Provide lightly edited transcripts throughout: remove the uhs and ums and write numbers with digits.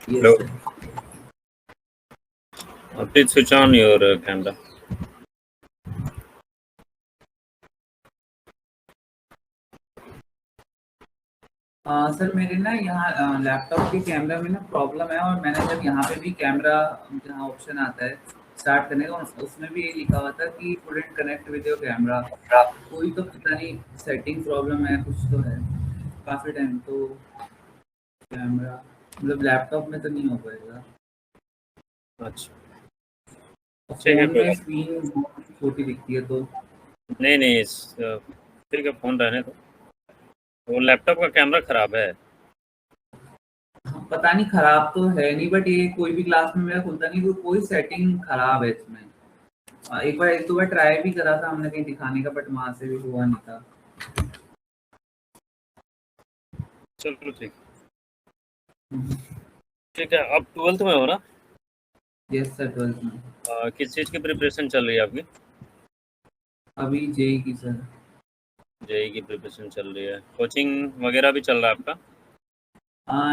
Yes, Hello. sir. Please switch on your camera. Sir मेरे ना यहाँ लैपटॉप के कैमरा में ना प्रॉब्लम है, और मैंने जब यहाँ पे भी कैमरा जहाँ ऑप्शन आता है स्टार्ट करने का, उसमें भी ये लिखा हुआ था कि couldn't connect with your camera. कोई तो पता नहीं सेटिंग प्रॉब्लम है, कुछ तो है। काफ़ी टाइम तो कैमरा मतलब लैपटॉप में तो नहीं हो पाएगा। अच्छा, और ठीक है, फ़ोन कोई में बात स्क्रीन बहुत छोटी दिखती है तो। नहीं। नहीं, ठीक है, फ़ोन रहने दो। वो लैपटॉप का कैमरा ख़राब है। पता नहीं खराब तो है नहीं, बट ये कोई भी क्लास में मेरा खुलता नहीं, कोई सेटिंग खराब है इसमें। एक दो बार ट्राई भी करा था हमने कहीं दिखाने का, बट वहाँ से भी हुआ नहीं था। चलो ठीक है। आप 12th में हो ना? यस सर, 12th में। किस चीज़ की प्रिपरेशन चल रही है आपकी? अभी जेई की सर। जेईई की प्रिपरेशन चल रही है। कोचिंग वगैरह भी चल रहा है आपका?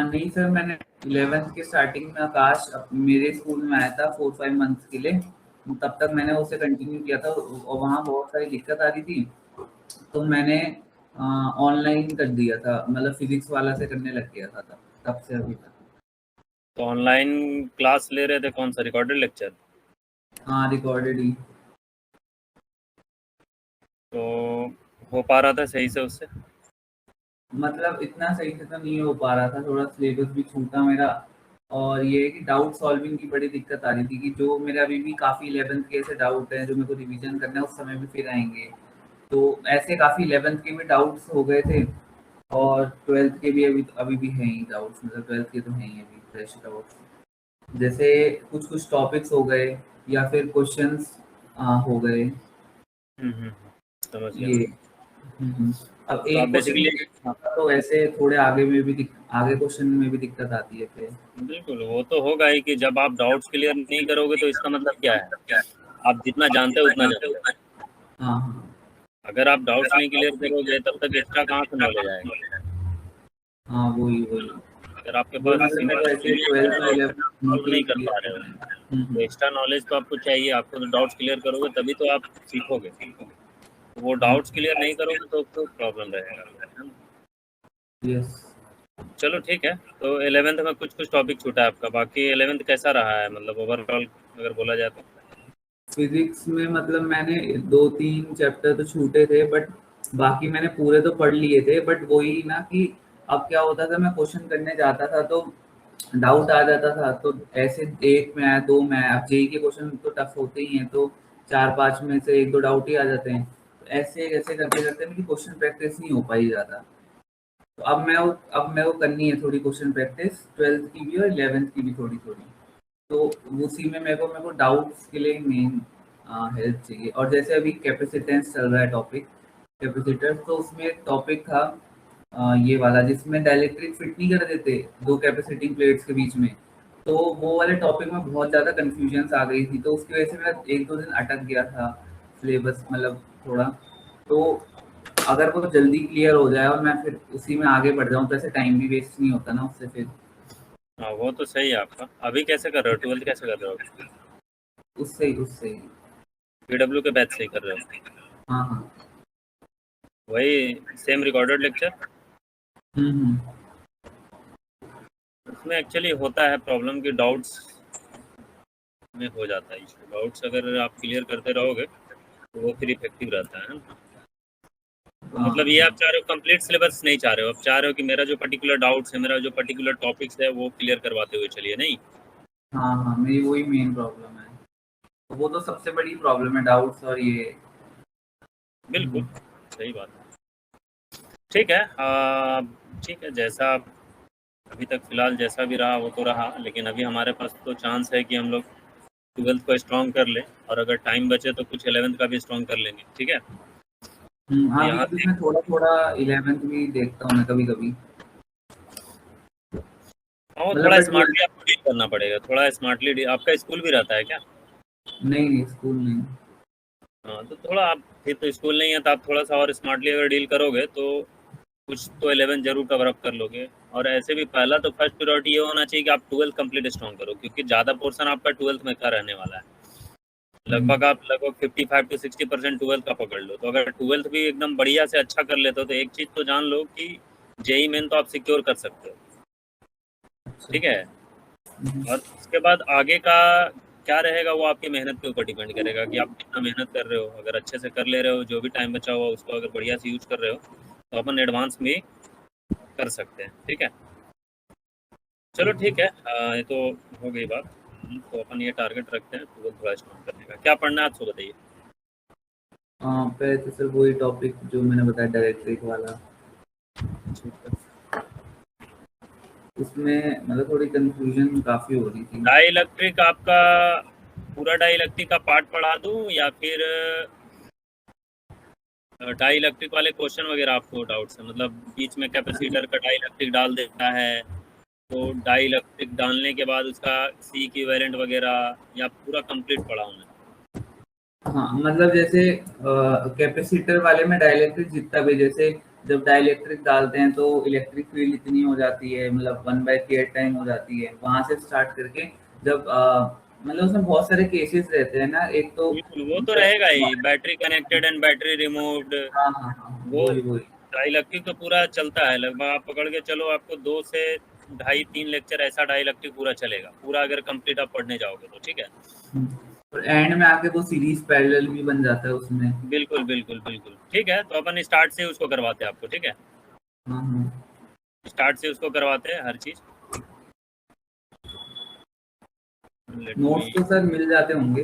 नहीं सर, मैंने 11th के स्टार्टिंग में आकाश मेरे स्कूल में आया था 4-5 मंथ्स के लिए। तब तक मैंने उसे कंटिन्यू किया था, और वहाँ बहुत सारी दिक्कत आ रही थी, तो मैंने ऑनलाइन कर दिया था, मतलब फिजिक्स वाला से करने लग गया था तब से अभी तक। तो ऑनलाइन क्लास ले रहे थे, कौन सा रिकॉर्डेड लेक्चर? हाँ, रिकॉर्डेड ही। तो हो पा रहा था सही से उससे? मतलब इतना सही से तो नहीं हो पा रहा था, थोड़ा सिलेबस भी छूटा मेरा। और ये है कि डाउट सॉल्विंग की बड़ी दिक्कत आ रही थी, कि जो मेरे अभी भी काफ़ी 11th के ऐसे डाउट हैं जो मेरे को रिवीजन करना है, उस समय भी फिर आएंगे। तो ऐसे काफ़ी 11th के भी डाउट्स हो गए थे, और 12th के भी अभी अभी भी हैं ही डाउट्स, मतलब 12th के तो हैं ही अभी फ्रेश डाउट्स। जैसे कुछ कुछ टॉपिक्स हो गए, या फिर क्वेश्चंस हो गए, समझ गया ये। मैं। अब तो आप एक क्वेश्चन बेसिकली, तो ऐसे थोड़े आगे में भी आगे क्वेश्चन में भी दिक्कत आती है फिर। बिल्कुल वो तो होगा ही कि जब आप डाउट्स क्लियर नहीं करोगे तो इसका मतलब क्या है? आप जितना जानते हो उतना जानते हो। हाँ, हाँ। अगर आप डाउट्स नहीं क्लियर करोगे तब तक एक्स्ट्रा कहाँ से नॉलेज आएगा? हाँ, वही वही अगर आपके वही पास मतलब मेरे सिंपल ऐसे एक्सपीरियंस है 12th और और 11th सॉल्व के नहीं कर क्लियर पा रहे हो, करना है। तो एक्स्ट्रा नॉलेज तो आपको चाहिए। आपको तो डाउट्स क्लियर करोगे तभी तो आप सीखोगे। तो वो हाँ, डाउट्स क्लियर नहीं करोगे तो प्रॉब्लम रहेगा, है ना? यस। चलो ठीक है। तो 11th में कुछ कुछ टॉपिक छूटा है आपका, बाकी 11th कैसा रहा है, मतलब ओवरऑल अगर बोला जाए तो? फिजिक्स में मतलब मैंने 2-3 चैप्टर तो छूटे थे, बट बाकी मैंने पूरे तो पढ़ लिए थे। बट वही ना कि अब क्या होता था, मैं क्वेश्चन करने जाता था तो डाउट आ जाता था, तो ऐसे एक में आया, दो में आया। अब जेई के क्वेश्चन तो टफ होते ही हैं, तो 4-5 में से एक दो डाउट ही आ जाते हैं। तो ऐसे ऐसे करते करते मेरी क्वेश्चन प्रैक्टिस नहीं हो पाई ज़्यादा। तो अब मेरे को करनी है थोड़ी क्वेश्चन प्रैक्टिस, 12th की भी और 11th की भी थोड़ी थोड़ी। तो उसी में मेरे को डाउट्स के लिए मेन हेल्प चाहिए। और जैसे अभी कैपेसिटेंस चल रहा है टॉपिक, कैपेसिटर, तो उसमें एक टॉपिक था ये वाला, जिसमें डाइलेक्ट्रिक फिट नहीं कर देते दो कैपेसिटिंग प्लेट्स के बीच में। तो वो वाले टॉपिक में बहुत ज़्यादा कन्फ्यूजन्स आ गई थी, तो उसकी वजह से मेरा 1-2 दिन अटक गया था सिलेबस, मतलब थोड़ा। तो अगर वो जल्दी क्लियर हो जाए और मैं फिर उसी में आगे बढ़ जाऊँ, तो ऐसे टाइम भी वेस्ट नहीं होता ना उससे फिर। हाँ, वो तो सही है आपका। अभी कैसे कर रहे हो, 12th कैसे कर रहे हो? उससे ही। पीडब्ल्यू के बैच से ही कर रहे हो? हाँ, हाँ। वही सेम रिकॉर्डेड लेक्चर? हम्म। उसमें एक्चुअली होता है प्रॉब्लम की डाउट्स में हो जाता है इशू। डाउट्स अगर आप क्लियर करते रहोगे तो वो फिर इफेक्टिव रहता है ना? तो हाँ, मतलब ये आप चाह रहे हो कंप्लीट सिलेबस नहीं चाह रहे हो, आप चाह रहे हो कि मेरा जो पर्टिकुलर डाउट्स है, मेरा जो पर्टिकुलर टॉपिक्स है वो क्लियर करवाते हुए चलिए, नहीं? हाँ, हाँ, मेरी वही मेन प्रॉब्लम है। तो वो तो सबसे बड़ी प्रॉब्लम है, डाउट्स और ये। बिल्कुल सही बात है। ठीक है। ठीक है, जैसा अभी तक फ़िलहाल जैसा भी रहा वो तो रहा, लेकिन अभी हमारे पास तो चांस है कि हम लोग 12th को स्ट्रॉन्ग कर लें, और अगर टाइम बचे तो कुछ 11th का भी स्ट्रॉन्ग कर लेंगे, ठीक है? तो अभी यहाँ अभी से मैं थोड़ा थोड़ा 11th भी देखता हूँ मैं कभी कभी। हाँ, वो मतलब थोड़ा बट वो स्मार्टली आपको डील करना पड़ेगा, थोड़ा स्मार्टली। आपका स्कूल भी रहता है क्या? नहीं, नहीं, स्कूल नहीं। हाँ, तो थोड़ा आप फिर तो स्कूल नहीं है तो आप थोड़ा सा और स्मार्टली अगर डील करोगे तो कुछ तो 11 ज़रूर कवर अप कर लोगे। और ऐसे भी पहला तो फर्स्ट प्रायोरिटी ये होना चाहिए कि आप 12th कंप्लीट स्ट्रॉन्ग करो, क्योंकि ज़्यादा पोर्शन आपका 12th में का रहने वाला है। लगभग आप लगभग 55 to 60% 12th का पकड़ लो। तो अगर 12th भी एकदम बढ़िया से अच्छा कर लेते हो तो एक चीज़ तो जान लो कि जेई मेन तो आप सिक्योर कर सकते हो, ठीक है। और उसके बाद आगे का क्या रहेगा वो आपकी मेहनत के ऊपर डिपेंड करेगा कि आप कितना मेहनत कर रहे हो। अगर अच्छे से कर ले रहे हो, जो भी टाइम बचा हुआ उसको अगर बढ़िया से यूज कर रहे हो तो अपन एडवांस में कर सकते हैं, ठीक है। चलो ठीक है, ये तो हो गई बात। तो अपन ये टारगेट रखते हैं 12th थोड़ा स्ट्रॉन्ग करने का। क्या पढ़ना है आपको बताइए। पहले तो सर वही टॉपिक जो मैंने बताया डायरेक्ट्रिक वाला, ठीक है। उसमें मतलब थोड़ी कंफ्यूजन काफी हो रही थी। डाई इलेक्ट्रिक आपका पूरा डाई इलेक्ट्रिक का पार्ट पढ़ा दूं या फिर डाई इलेक्ट्रिक वाले क्वेश्चन वगैरह आपको डाउट्स है? मतलब बीच में कैपेसिटर का डाई इलेक्ट्रिक डाल देता है तो डाई इलेक्ट्रिक डालने के बाद उसका सी इक्विवेलेंट वगैरह, या पूरा कंप्लीट पढ़ा हूँ मैं? हाँ मतलब जैसे कैपेसिटर वाले में डाइलेक्ट्रिक जितना भी, जैसे जब डाइलेक्ट्रिक डालते हैं तो इलेक्ट्रिक फील्ड इतनी हो जाती है, मतलब 1/3 टाइम हो जाती है, वहां से स्टार्ट करके जब मतलब उसमें बहुत सारे केसेस रहते हैं ना। एक तो बिल्कुल, वो तो रहेगा ही, battery connected and battery removed, हाँ हाँ हाँ, वो वही वही। डाई इलेक्ट्रिक तो पूरा चलता है। लगभग आप पकड़ के चलो आपको 2 से ढाई 3 लेक्चर ऐसा डाई इलेक्ट्रिक पूरा चलेगा, पूरा अगर कंप्लीट आप पढ़ने जाओगे तो, ठीक है। और एंड में आके वो सीरीज पैरेलल भी बन जाता है उसमें। बिल्कुल बिल्कुल बिल्कुल, ठीक है। तो अपन स्टार्ट से उसको करवाते हैं आपको, ठीक है। हाँ हाँ। स्टार्ट से उसको करवाते हैं हर चीज। नोट्स तो सर मिल जाते होंगे?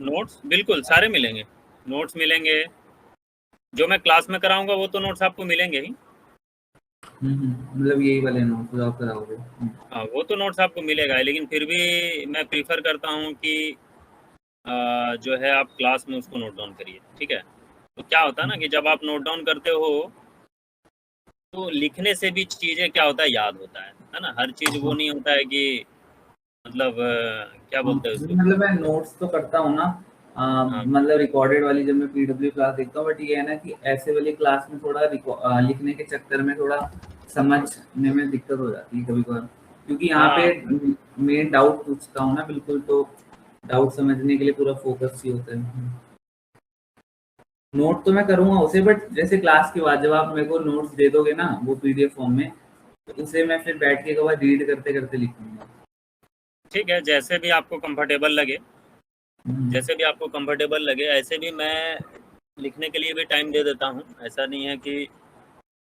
नोट्स बिल्कुल सारे मिलेंगे, नोट्स मिलेंगे। जो मैं क्लास में कराऊंगा वो तो नोट्स आपको मिलेंगे ही। मतलब यही वाले नोट्स जो आप कराओगे? हाँ, वो तो नोट्स आपको मिलेगा ही, लेकिन फिर भी मैं प्रीफर करता हूँ कि जो है आप क्लास में उसको नोट डाउन करिए, ठीक है। तो क्या होता है ना कि जब आप नोट डाउन करते हो तो लिखने से भी चीज़ें क्या होता है, याद होता है ना। हर चीज़ वो नहीं होता है कि मतलब क्या हाँ, बोलते हैं उसको। मतलब मैं नोट्स तो करता हूँ ना, हाँ मतलब रिकॉर्डेड वाली जब मैं पीडब्ल्यू क्लास देखता हूँ, बट ये है ना कि ऐसे वाली क्लास में थोड़ा लिखने के चक्कर में थोड़ा समझने में दिक्कत हो जाती है कभी कभार, क्योंकि यहाँ हाँ पे मेन डाउट पूछता हूँ ना बिल्कुल, तो डाउट समझने के लिए पूरा फोकस ही होता है। नोट तो मैं करूंगा उसे, बट जैसे क्लास के बाद जब आप मेरे को नोट्स दे दोगे ना वो पीडीएफ फॉर्म में, तो उसे मैं फिर बैठ के एक बार रीड करते करते लिखूंगा। ठीक है, जैसे भी आपको कंफर्टेबल लगे, हम्म, जैसे भी आपको कंफर्टेबल लगे। ऐसे भी मैं लिखने के लिए भी टाइम दे देता हूँ, ऐसा नहीं है कि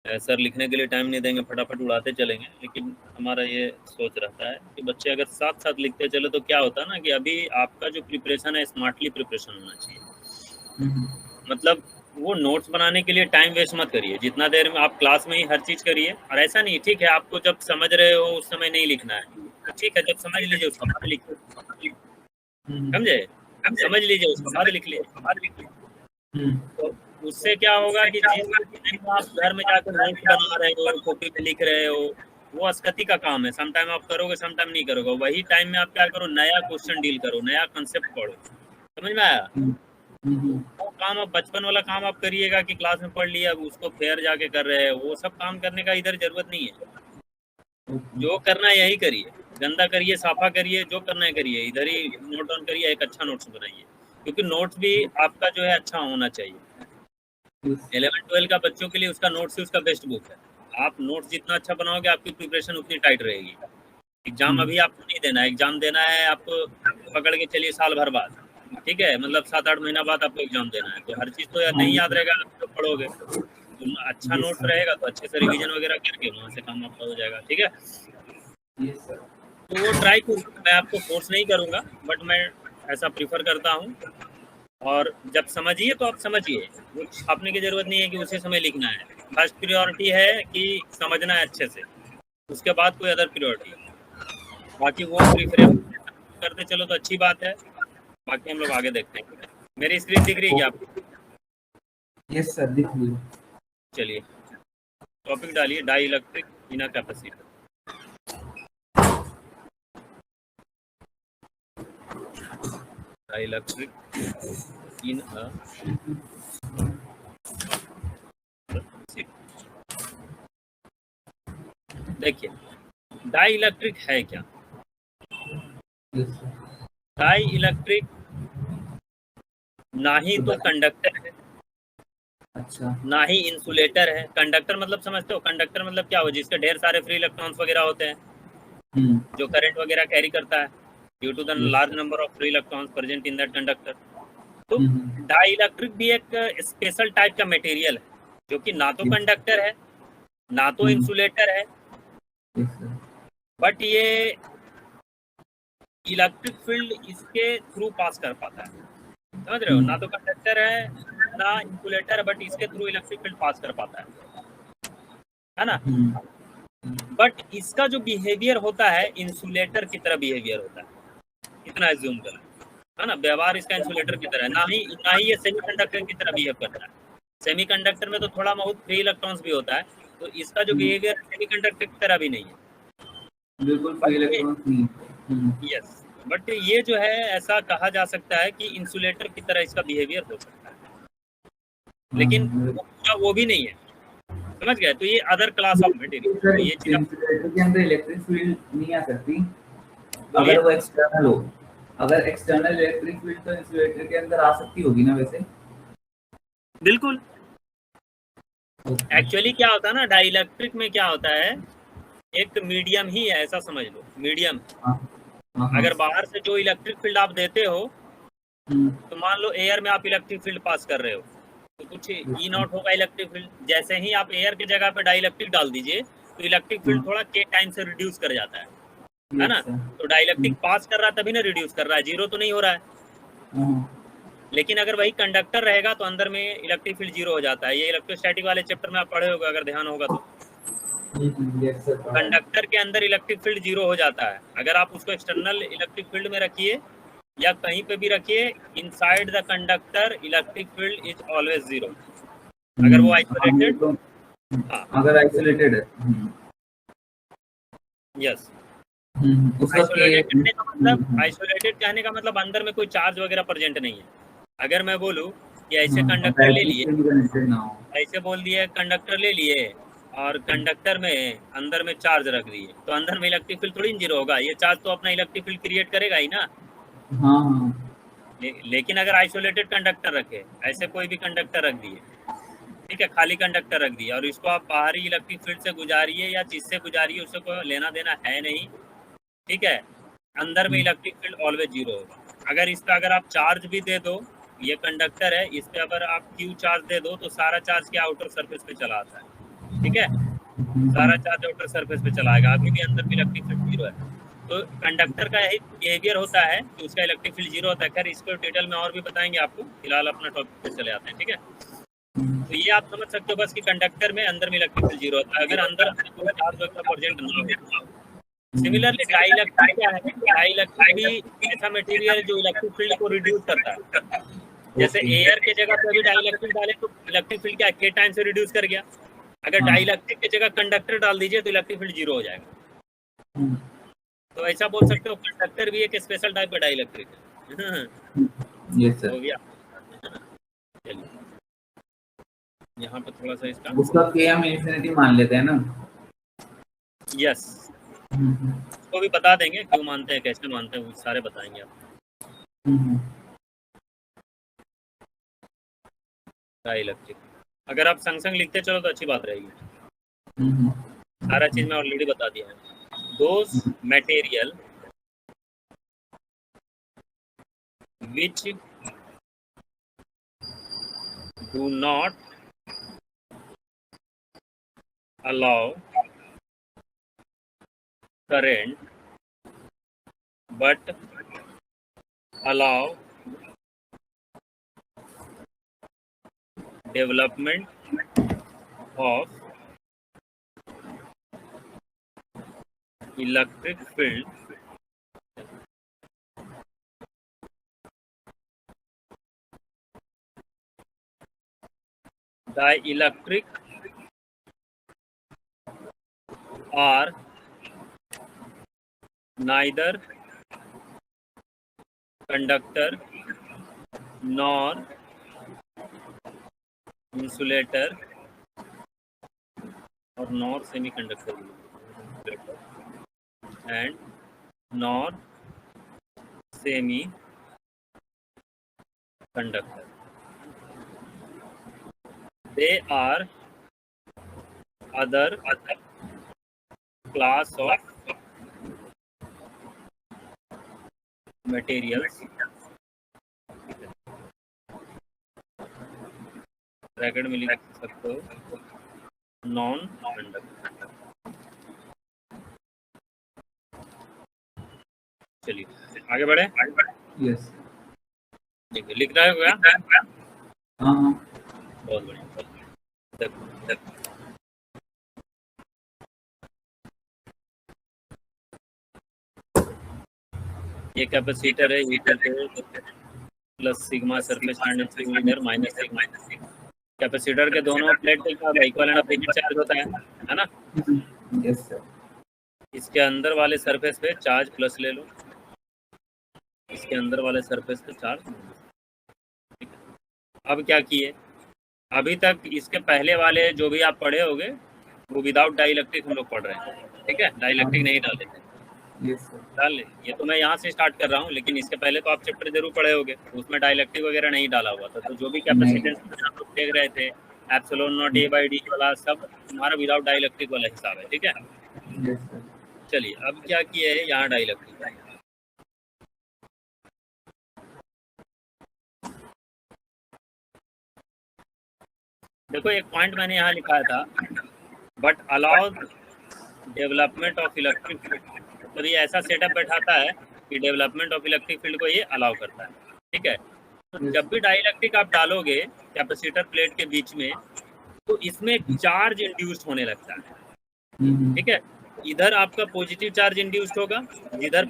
सर लिखने के लिए टाइम नहीं देंगे फटाफट उड़ाते चलेंगे। लेकिन हमारा ये सोच रहता है कि बच्चे अगर साथ साथ लिखते चले तो क्या होता है ना कि अभी आपका जो प्रिपरेशन है स्मार्टली प्रिपरेशन होना चाहिए। हम्म, मतलब वो नोट्स बनाने के लिए टाइम वेस्ट मत करिए, जितना देर में आप क्लास में ही हर चीज़ करिए। और ऐसा नहीं, ठीक है आपको जब समझ रहे हो उस समय नहीं लिखना है, तो ठीक है, जब समझ लीजिए उसके बाद लिखिए, हम्म, समझे। समझ लीजिए उसके बाद लिख लीजिए। हम्म, तो उससे क्या होगा कि जिस टाइम आप घर में जाकर नोट्स बना रहे हो, कॉपी पे लिख रहे हो, वो असकती का काम है। सम टाइम आप करोगे, सम टाइम नहीं करोगे। वही टाइम में आप क्या करो, नया क्वेश्चन डील करो, नया कंसेप्ट पढ़ो। समझ में आया? हम्म, हम्म, वो काम अब बचपन वाला काम आप करिएगा कि क्लास में पढ़ लिया, अब उसको फेयर जाके कर रहे हैं, वो सब काम करने का इधर जरूरत नहीं है। जो करना है यही करिए, गंदा करिए साफा करिए, जो करना है करिए, इधर ही नोट डाउन करिए, एक अच्छा नोट्स बनाइए। क्योंकि नोट्स भी आपका जो है अच्छा होना चाहिए। 11-12 का बच्चों के लिए उसका नोट्स ही उसका बेस्ट बुक है। आप नोट्स जितना अच्छा बनाओगे आपकी प्रिपरेशन उतनी टाइट रहेगी। एग्जाम अभी आपको नहीं देना है, एग्जाम देना है आपको पकड़ के चलिए साल भर बाद, ठीक है। मतलब 7-8 महीना बाद आपको एग्जाम देना है, तो हर चीज़ तो यार नहीं याद रहेगा आप तो पढ़ोगे। तो अच्छा यस नोट्स सर, रहेगा तो अच्छे से रिवीजन वगैरह करके वहाँ से काम आपका हो जाएगा, ठीक है। Yes sir. तो वो ट्राई करूँगा, मैं आपको फोर्स नहीं करूँगा, बट मैं ऐसा प्रीफर करता हूँ। और जब समझिए तो आप समझिए, वो छापने की जरूरत नहीं है कि उसी समय लिखना है। फर्स्ट प्रायोरिटी है कि समझना है अच्छे से, उसके बाद कोई अदर प्रायोरिटी। बाकी वो प्रीफरेंस करते चलो तो अच्छी बात है। बाकी हम लोग आगे देखते हैं। मेरी स्क्रीन दिख रही है क्या आपको? यस सर, दिख ली। चलिए टॉपिक डालिए, dielectric in capacitor. Dielectric in dielectric है क्या? Yes, sir. डाई इलेक्ट्रिक ना ही तो कंडक्टर है, अच्छा। ना ही इंसुलेटर है। कंडक्टर मतलब समझते हो? कंडक्टर मतलब क्या हो, जिसके ढेर सारे फ्री इलेक्ट्रॉन्स वगैरह होते हैं, जो करंट वगैरह कैरी करता है due to the Yes, large sir. Number of free electrons present in that conductor. तो डाई इलेक्ट्रिक भी एक स्पेशल टाइप का मटेरियल है, जो कि ना तो Yes. कंडक्टर है ना तो इंसुलेटर है, Yes, sir. बट ये इलेक्ट्रिक फील्ड इसके थ्रू पास कर पाता है। समझ रहे हो? ना तो कंडक्टर है ना इंसुलेटर है, बट इसके थ्रू इलेक्ट्रिक फील्ड पास कर पाता है ना? बट इसका जो बिहेवियर होता है इंसुलेटर की तरह बिहेवियर होता है, इतना एज्यूम करें, है ना? व्यवहार इसका इंसुलेटर की तरह है, ना ही ये सेमीकंडक्टर की तरह बिहेव करता है। सेमीकंडक्टर में तो थोड़ा बहुत फ्री इलेक्ट्रॉन्स भी होता है, तो इसका जो बिहेवियर सेमीकंडक्टर की तरह भी नहीं है, बिल्कुल फ्री इलेक्ट्रॉन्स नहीं। यस। बट ये जो है ऐसा कहा जा सकता है कि इंसुलेटर की तरह इसका बिहेवियर हो सकता है, लेकिन वो भी नहीं है। समझ गए? तो ये अदर क्लास ऑफ मटेरियल, तो ये चीज इंसुलेटर के अंदर इलेक्ट्रिक फील्ड नहीं आ सकती बोलिए। अगर वो एक्सटर्नल हो। अगर एक्सटर्नल इलेक्ट्रिक फील्ड तो इंसुलेटर के अंदर आ सकती होगी ना वैसे। बिल्कुल। एक्चुअली क्या होता है ना, डाइलेक्ट्रिक में क्या होता है, एक मीडियम ही है, ऐसा समझ लो, मीडियम। अगर बाहर से जो इलेक्ट्रिक फील्ड आप देते हो, तो मान लो एयर में आप इलेक्ट्रिक फील्ड पास कर रहे हो, तो कुछ ई नॉट होगा इलेक्ट्रिक फील्ड। जैसे ही आप एयर की जगह पे डाइलेक्ट्रिक डाल दीजिए, तो इलेक्ट्रिक फील्ड थोड़ा के टाइम से रिड्यूस कर जाता है ना? तो डाइलेक्ट्रिक पास कर रहा है तभी ना रिड्यूस कर रहा है, जीरो तो नहीं हो रहा है। लेकिन अगर वही कंडक्टर रहेगा तो अंदर में इलेक्ट्रिक फील्ड जीरो हो जाता है। ये इलेक्ट्रोस्टैटिक वाले चैप्टर में आप पढ़े होगा अगर ध्यान होगा तो। कंडक्टर के अंदर इलेक्ट्रिक फील्ड जीरो हो जाता है। अगर आप उसको एक्सटर्नल इलेक्ट्रिक फील्ड में रखिए या कहीं पे भी रखिए, inside the conductor electric field is always zero. अगर वो आइसोलेटेड, हाँ, अगर आइसोलेटेड है, यस। उसका आइसोलेटेड कहने का मतलब अंदर में कोई चार्ज वगैरह प्रेजेंट नहीं है। अगर मैं बोलूं कि ऐसे कंडक्टर ले लिए, ऐसे बोल दिए कंडक्टर ले लिए और कंडक्टर में अंदर में चार्ज रख दिए, तो अंदर में इलेक्ट्रिक फील्ड थोड़ी जीरो होगा, ये चार्ज तो अपना इलेक्ट्रिक फील्ड क्रिएट करेगा ही ना। लेकिन अगर आइसोलेटेड कंडक्टर रखे, ऐसे कोई भी कंडक्टर रख दिए, ठीक है, खाली कंडक्टर रख दिया और इसको आप बाहरी इलेक्ट्रिक फील्ड से गुजारिए या जिससे गुजारिए उससे कोई लेना देना है नहीं, ठीक है, अंदर में इलेक्ट्रिक फील्ड ऑलवेज जीरो होगा। अगर इसका अगर आप चार्ज भी दे दो, ये कंडक्टर है, इस पे अगर आप क्यू चार्ज दे दो तो सारा चार्ज के आउटर सरफेस पे चला आता है, ठीक है, सारा चार्ज आउटर सरफेस पे चला आएगा, अभी भी अंदर में इलेक्ट्रिक फील्ड जीरो है। तो कंडक्टर का यही बिहेवियर होता है कि उसका इलेक्ट्रिक फील्ड जीरो होता है। खैर इसको डिटेल में और भी बताएंगे आपको, फिलहाल अपना टॉपिक पे चले आते हैं, ठीक है। तो ये आप समझ सकते हो बस कि कंडक्टर में अंदर में इलेक्ट्रिक फील्ड जीरो होता है अगर अंदर कोई चार्ज वगैरह प्रेजेंट ना हो। सिमिलरली डाइलेक्ट्रिक क्या है, डाइलेक्ट्रिक भी ऐसा मटेरियल जो इलेक्ट्रिक फील्ड को रिड्यूस करता है। जैसे एयर के जगह पे भी डाइलेक्ट्रिक डाले तो इलेक्ट्रिक फील्ड क्या के टाइम से रिड्यूस कर गया, अगर डाइलेक्ट्रिक की जगह कंडक्टर डाल दीजिए तो इलेक्ट्रिक फील्ड जीरो हो जाएगा। तो ऐसा बोल सकते हो कंडक्टर भी एक स्पेशल टाइप का डाइलेक्ट्रिक है। यस सर, हो गया। चलिए यहाँ पे थोड़ा सा इसका उसका के हम इन्फिनिटी मान लेते हैं ना। यस, उसको भी बता देंगे क्यों मानते हैं, कैसे मानते हैं, वो सारे बताएंगे आप। डाइलेक्ट्रिक अगर आप संग संग लिखते चलो तो अच्छी बात रहेगी। सारा चीज मैं ऑलरेडी बता दिया है। दोस material which do not allow current but allow development of electric field dielectric are neither conductor nor insulator or nor semiconductor. and nor semiconductor. They are other class of materials bracket में लिख सकते हो non conductor. चलिए आगे बढ़े। Yes देखिए लिखना है क्या? हाँ बहुत बढ़िया। देखो ये कैपेसिटर है plus sigma surface tendency minus sigma. Capacitor के दोनों प्लेट के साथ इक्वल एंड अपोजिट चार्ज होता है ना? Yes sir. इसके अंदर वाले सरफेस पे चार्ज प्लस ले लो, इसके अंदर वाले सरफेस पे चार्ज। अब क्या किए, अभी तक इसके पहले वाले जो भी आप पढ़े होंगे वो विदाउट डाइलेक्ट्रिक हम लोग पढ़ रहे हैं, ठीक है? डाइलेक्ट्रिक नहीं डाले थे। डाल ले, ये तो मैं यहाँ से स्टार्ट कर रहा हूँ, लेकिन इसके पहले तो आप चैप्टर जरूर पढ़े होंगे, उसमें डाइलेक्ट्रिक वगैरह नहीं डाला हुआ था। तो जो भी कैपेसिटेंस आप लोग देख रहे थे epsilon not a by D वाला सब हमारा विदाउट डाइलेक्ट्रिक वाला हिसाब है, ठीक है? चलिए अब क्या किया है यहाँ डाइलेक्ट्रिक। देखो एक पॉइंट मैंने यहाँ लिखा था, but allow development of electric field. तो ये ऐसा सेटअप बैठाता है कि डेवलपमेंट ऑफ इलेक्ट्रिक फील्ड को ये अलाउ करता है, ठीक है? तो जब भी डाइलेक्ट्रिक आप डालोगे कैपेसिटर प्लेट के बीच में तो इसमें चार्ज इंड्यूस्ड होने लगता है, ठीक है? इधर आपका पॉजिटिव चार्ज इंड्यूस्ड होगा, जिधर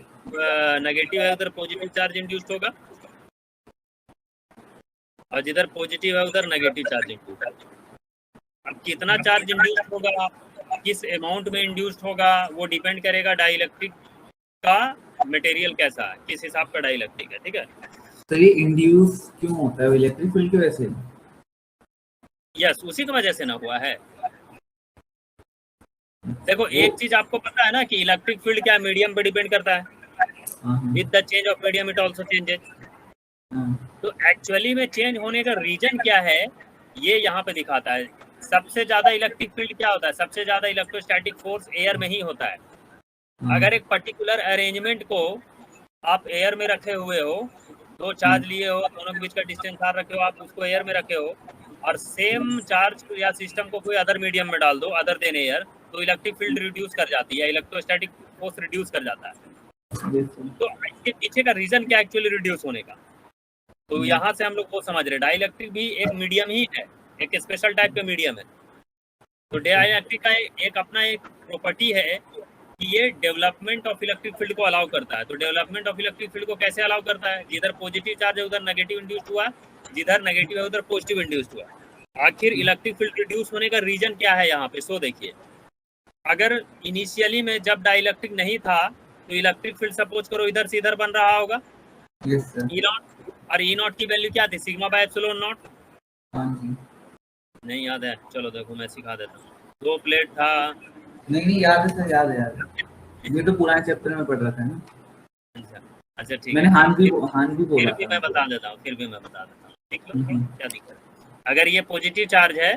नेगेटिव है उधर पॉजिटिव चार्ज इंड्यूस्ड होगा, और जिधर पॉजिटिव है उधर नेगेटिव चार्ज इंड्यूस्ड होगा। अब कितना चार्ज इंड्यूस्ड होगा, किस अमाउंट में इंड्यूस्ड होगा, वो डिपेंड करेगा डाइलेक्ट्रिक का मटेरियल कैसा है, किस हिसाब का डाइलेक्ट्रिक है, ठीक है? तो ये इंड्यूस क्यों होता है, इलेक्ट्रिक फील्ड की वजह से? यस, उसी की वजह से ना हुआ है। देखो एक चीज आपको पता है ना कि इलेक्ट्रिक फील्ड क्या मीडियम पे डिपेंड करता है, with the change of medium it also changes. तो एक्चुअली में चेंज होने का रीजन क्या है ये यहाँ पे दिखाता है। सबसे ज्यादा इलेक्ट्रिक फील्ड क्या होता है, सबसे ज्यादा इलेक्ट्रोस्टैटिक फोर्स एयर में ही होता है। अगर एक पर्टिकुलर अरेंजमेंट को आप एयर में रखे हुए हो, दो चार्ज लिए हो, दोनों के बीच का डिस्टेंस आर रखे हो, आप उसको एयर में रखे हो, और सेम चार्ज या सिस्टम को कोई अदर मीडियम में डाल दो अदर देन एयर, तो इलेक्ट्रिक फील्ड रिड्यूस कर जाती है, इलेक्ट्रोस्टैटिक फोर्स रिड्यूस कर जाता है। तो इसके पीछे का रीजन क्या एक्चुअली रिड्यूस होने का, तो यहाँ से हम लोग वो समझ रहे हैं डाइलेक्ट्रिक भी एक मीडियम ही है, एक स्पेशल टाइप का मीडियम है। तो डाइलेक्ट्रिक का एक अपना एक प्रॉपर्टी है कि ये डेवलपमेंट ऑफ इलेक्ट्रिक फील्ड को अलाउ करता है। तो डेवलपमेंट ऑफ इलेक्ट्रिक फील्ड को कैसे अलाउ करता है, जिधर पॉजिटिव चार्ज है उधर नेगेटिव इंड्यूस्ड हुआ, जिधर नेगेटिव है उधर पॉजिटिव इंड्यूस्ड हुआ। आखिर इलेक्ट्रिक फील्ड रिड्यूस होने का रीजन क्या है यहाँ पे, सो देखिए। अगर इनिशियली में जब डाइलेक्ट्रिक नहीं था तो इलेक्ट्रिक फील्ड सपोज करो इधर से इधर बन रहा होगा, ई नॉट, और ई नॉट की वैल्यू क्या थी, सिग्मा बाय एप्सिलॉन नॉट। नहीं याद है, चलो देखो मैं सिखा देता हूँ। दो प्लेट था, नहीं याद है सर, याद है, ये तो पुराने चैप्टर में पढ़ रहा था ना। अच्छा ठीक है, मैंने हान भी बोला, फिर भी मैं बता देता हूँ, ठीक है? क्या दिक्कत है, अगर ये पॉजिटिव चार्ज है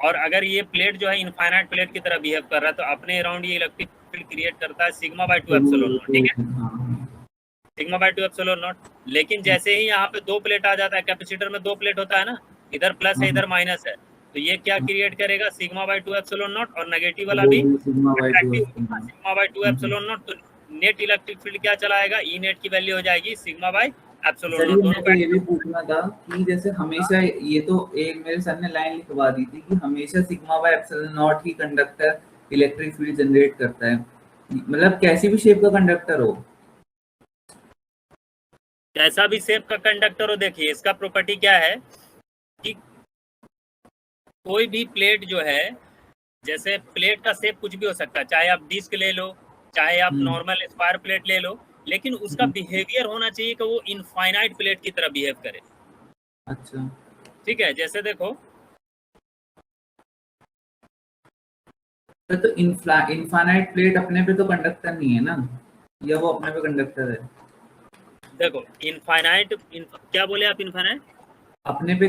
और अगर ये प्लेट जो है इनफाइनाइट प्लेट की तरह बिहेव कर रहा है तो अपने अराउंड ये इलेक्ट्रिक फील्ड क्रिएट करता है सिग्मा बाय 2 एप्सिलॉन नॉट, ठीक है? Sigma bye 2 epsilon not. लेकिन जैसे ही यहाँ पे दो प्लेट आ जाता है, कैपेसिटर में दो प्लेट होता है ना, इधर प्लस है इधर माइनस है, तो ये क्या क्रिएट करेगा, सिग्मा बाय 2 एप्सिलॉन नॉट, और नेगेटिव वाला भी सिग्मा बाय 2 एप्सिलॉन नॉट। तो नेट इलेक्ट्रिक फील्ड क्या चलाएगा, ई नेट की वैल्यू हो जाएगी सिग्मा बाय एप्सिलॉन नॉट। दोनों को ये भी पूछना था कि जैसे हमेशा ये तो एक मेरे सर ने लाइन लिखवा दी थी कि हमेशा sigma by epsilon not he conductor electric field generate करता है, मतलब कैसी भी शेप का कंडक्टर हो, कैसा भी शेप का कंडक्टर हो। देखिए इसका प्रॉपर्टी क्या है कि कोई भी प्लेट जो है, जैसे प्लेट का शेप कुछ भी हो सकता है, चाहे आप डिस्क ले लो, चाहे आप नॉर्मल स्क्वायर प्लेट ले लो, लेकिन उसका बिहेवियर होना चाहिए कि वो इनफाइनाइट प्लेट की तरह बिहेव करे। अच्छा ठीक है, जैसे देखो तो इनफाइनाइट प्लेट अपने पे तो कंडक्टर नहीं है ना, या वो अपने पे कंडक्टर है? देखो इनफाइनाइट क्या बोले आप? इनफाइनाइट अपने पे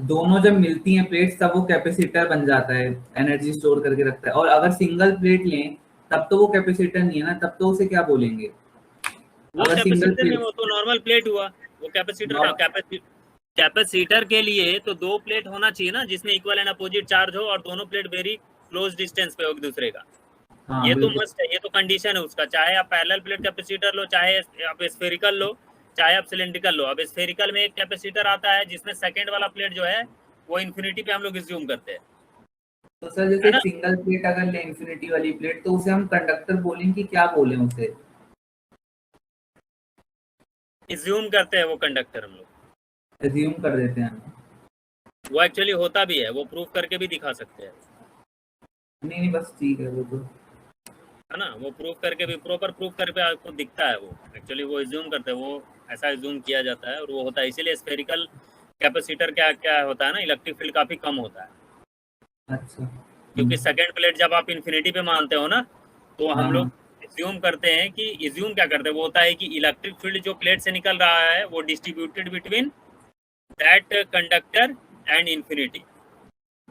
दोनों जब मिलती हैं प्लेट्स तब वो कैपेसिटर बन जाता है, एनर्जी स्टोर करके रखता है। और अगर सिंगल प्लेट लें तब तो वो कैपेसिटर नहीं है ना, तब तो उसे क्या बोलेंगे? वो अगर सिंगल कैपेसिटर नहीं, प्लेट वो तो नॉर्मल प्लेट हुआ। वो कैपेसिटर का कैपेसिटर के लिए तो दो प्लेट होना चाहिए ना, जिसमें इक्वल एंड अपोजिट चार्ज हो और दोनों प्लेट वेरी क्लोज डिस्टेंस पे हो एक दूसरे का। हाँ ये तो बिल्कुल। मस्ट है, ये तो कंडीशन है उसका। चाहे आप पैरेलल प्लेट कैपेसिटर लो, चाहे आप स्फेरिकल लो, चाहे आप सिलेंड्रिकल लो। अब स्फेरिकल में एक कैपेसिटर आता है जिसमें सेकंड वाला प्लेट जो है वो इन्फिनिटी पे हम लोग एज्यूम करते हैं, तो सर है जैसे ना। सिंगल प्लेट अगर ले इंफिनिटी वाली प्लेट, तो उसे हम कंडक्टर बोलें कि क्या बोलें उसे? एज्यूम करते हैं वो कंडक्टर हम लोग। एज्यूम कर देते हैं। वो एक्चुअली होता भी है, वो प्रूव करके भी दिखा सकते हैं, नहीं नहीं, बस ठीक है वो तो। है ना। वो प्रूव करके भी, प्रॉपर प्रूव करके आपको दिखता है। वो एक्चुअली वो एज्यूम करते हैं, वो ऐसा एज्यूम किया जाता है और वो होता है। इसीलिए स्फेरिकल कैपेसिटर क्या क्या होता है ना, इलेक्ट्रिक फील्ड काफ़ी कम होता है। अच्छा। क्योंकि सेकेंड प्लेट जब आप इन्फिनिटी पे मानते हो ना, तो हम हाँ लोग हाँ। एज्यूम करते हैं कि, एज्यूम क्या करते हैं, वो होता है कि इलेक्ट्रिक फील्ड जो प्लेट से निकल रहा है वो distributed between that conductor and infinity.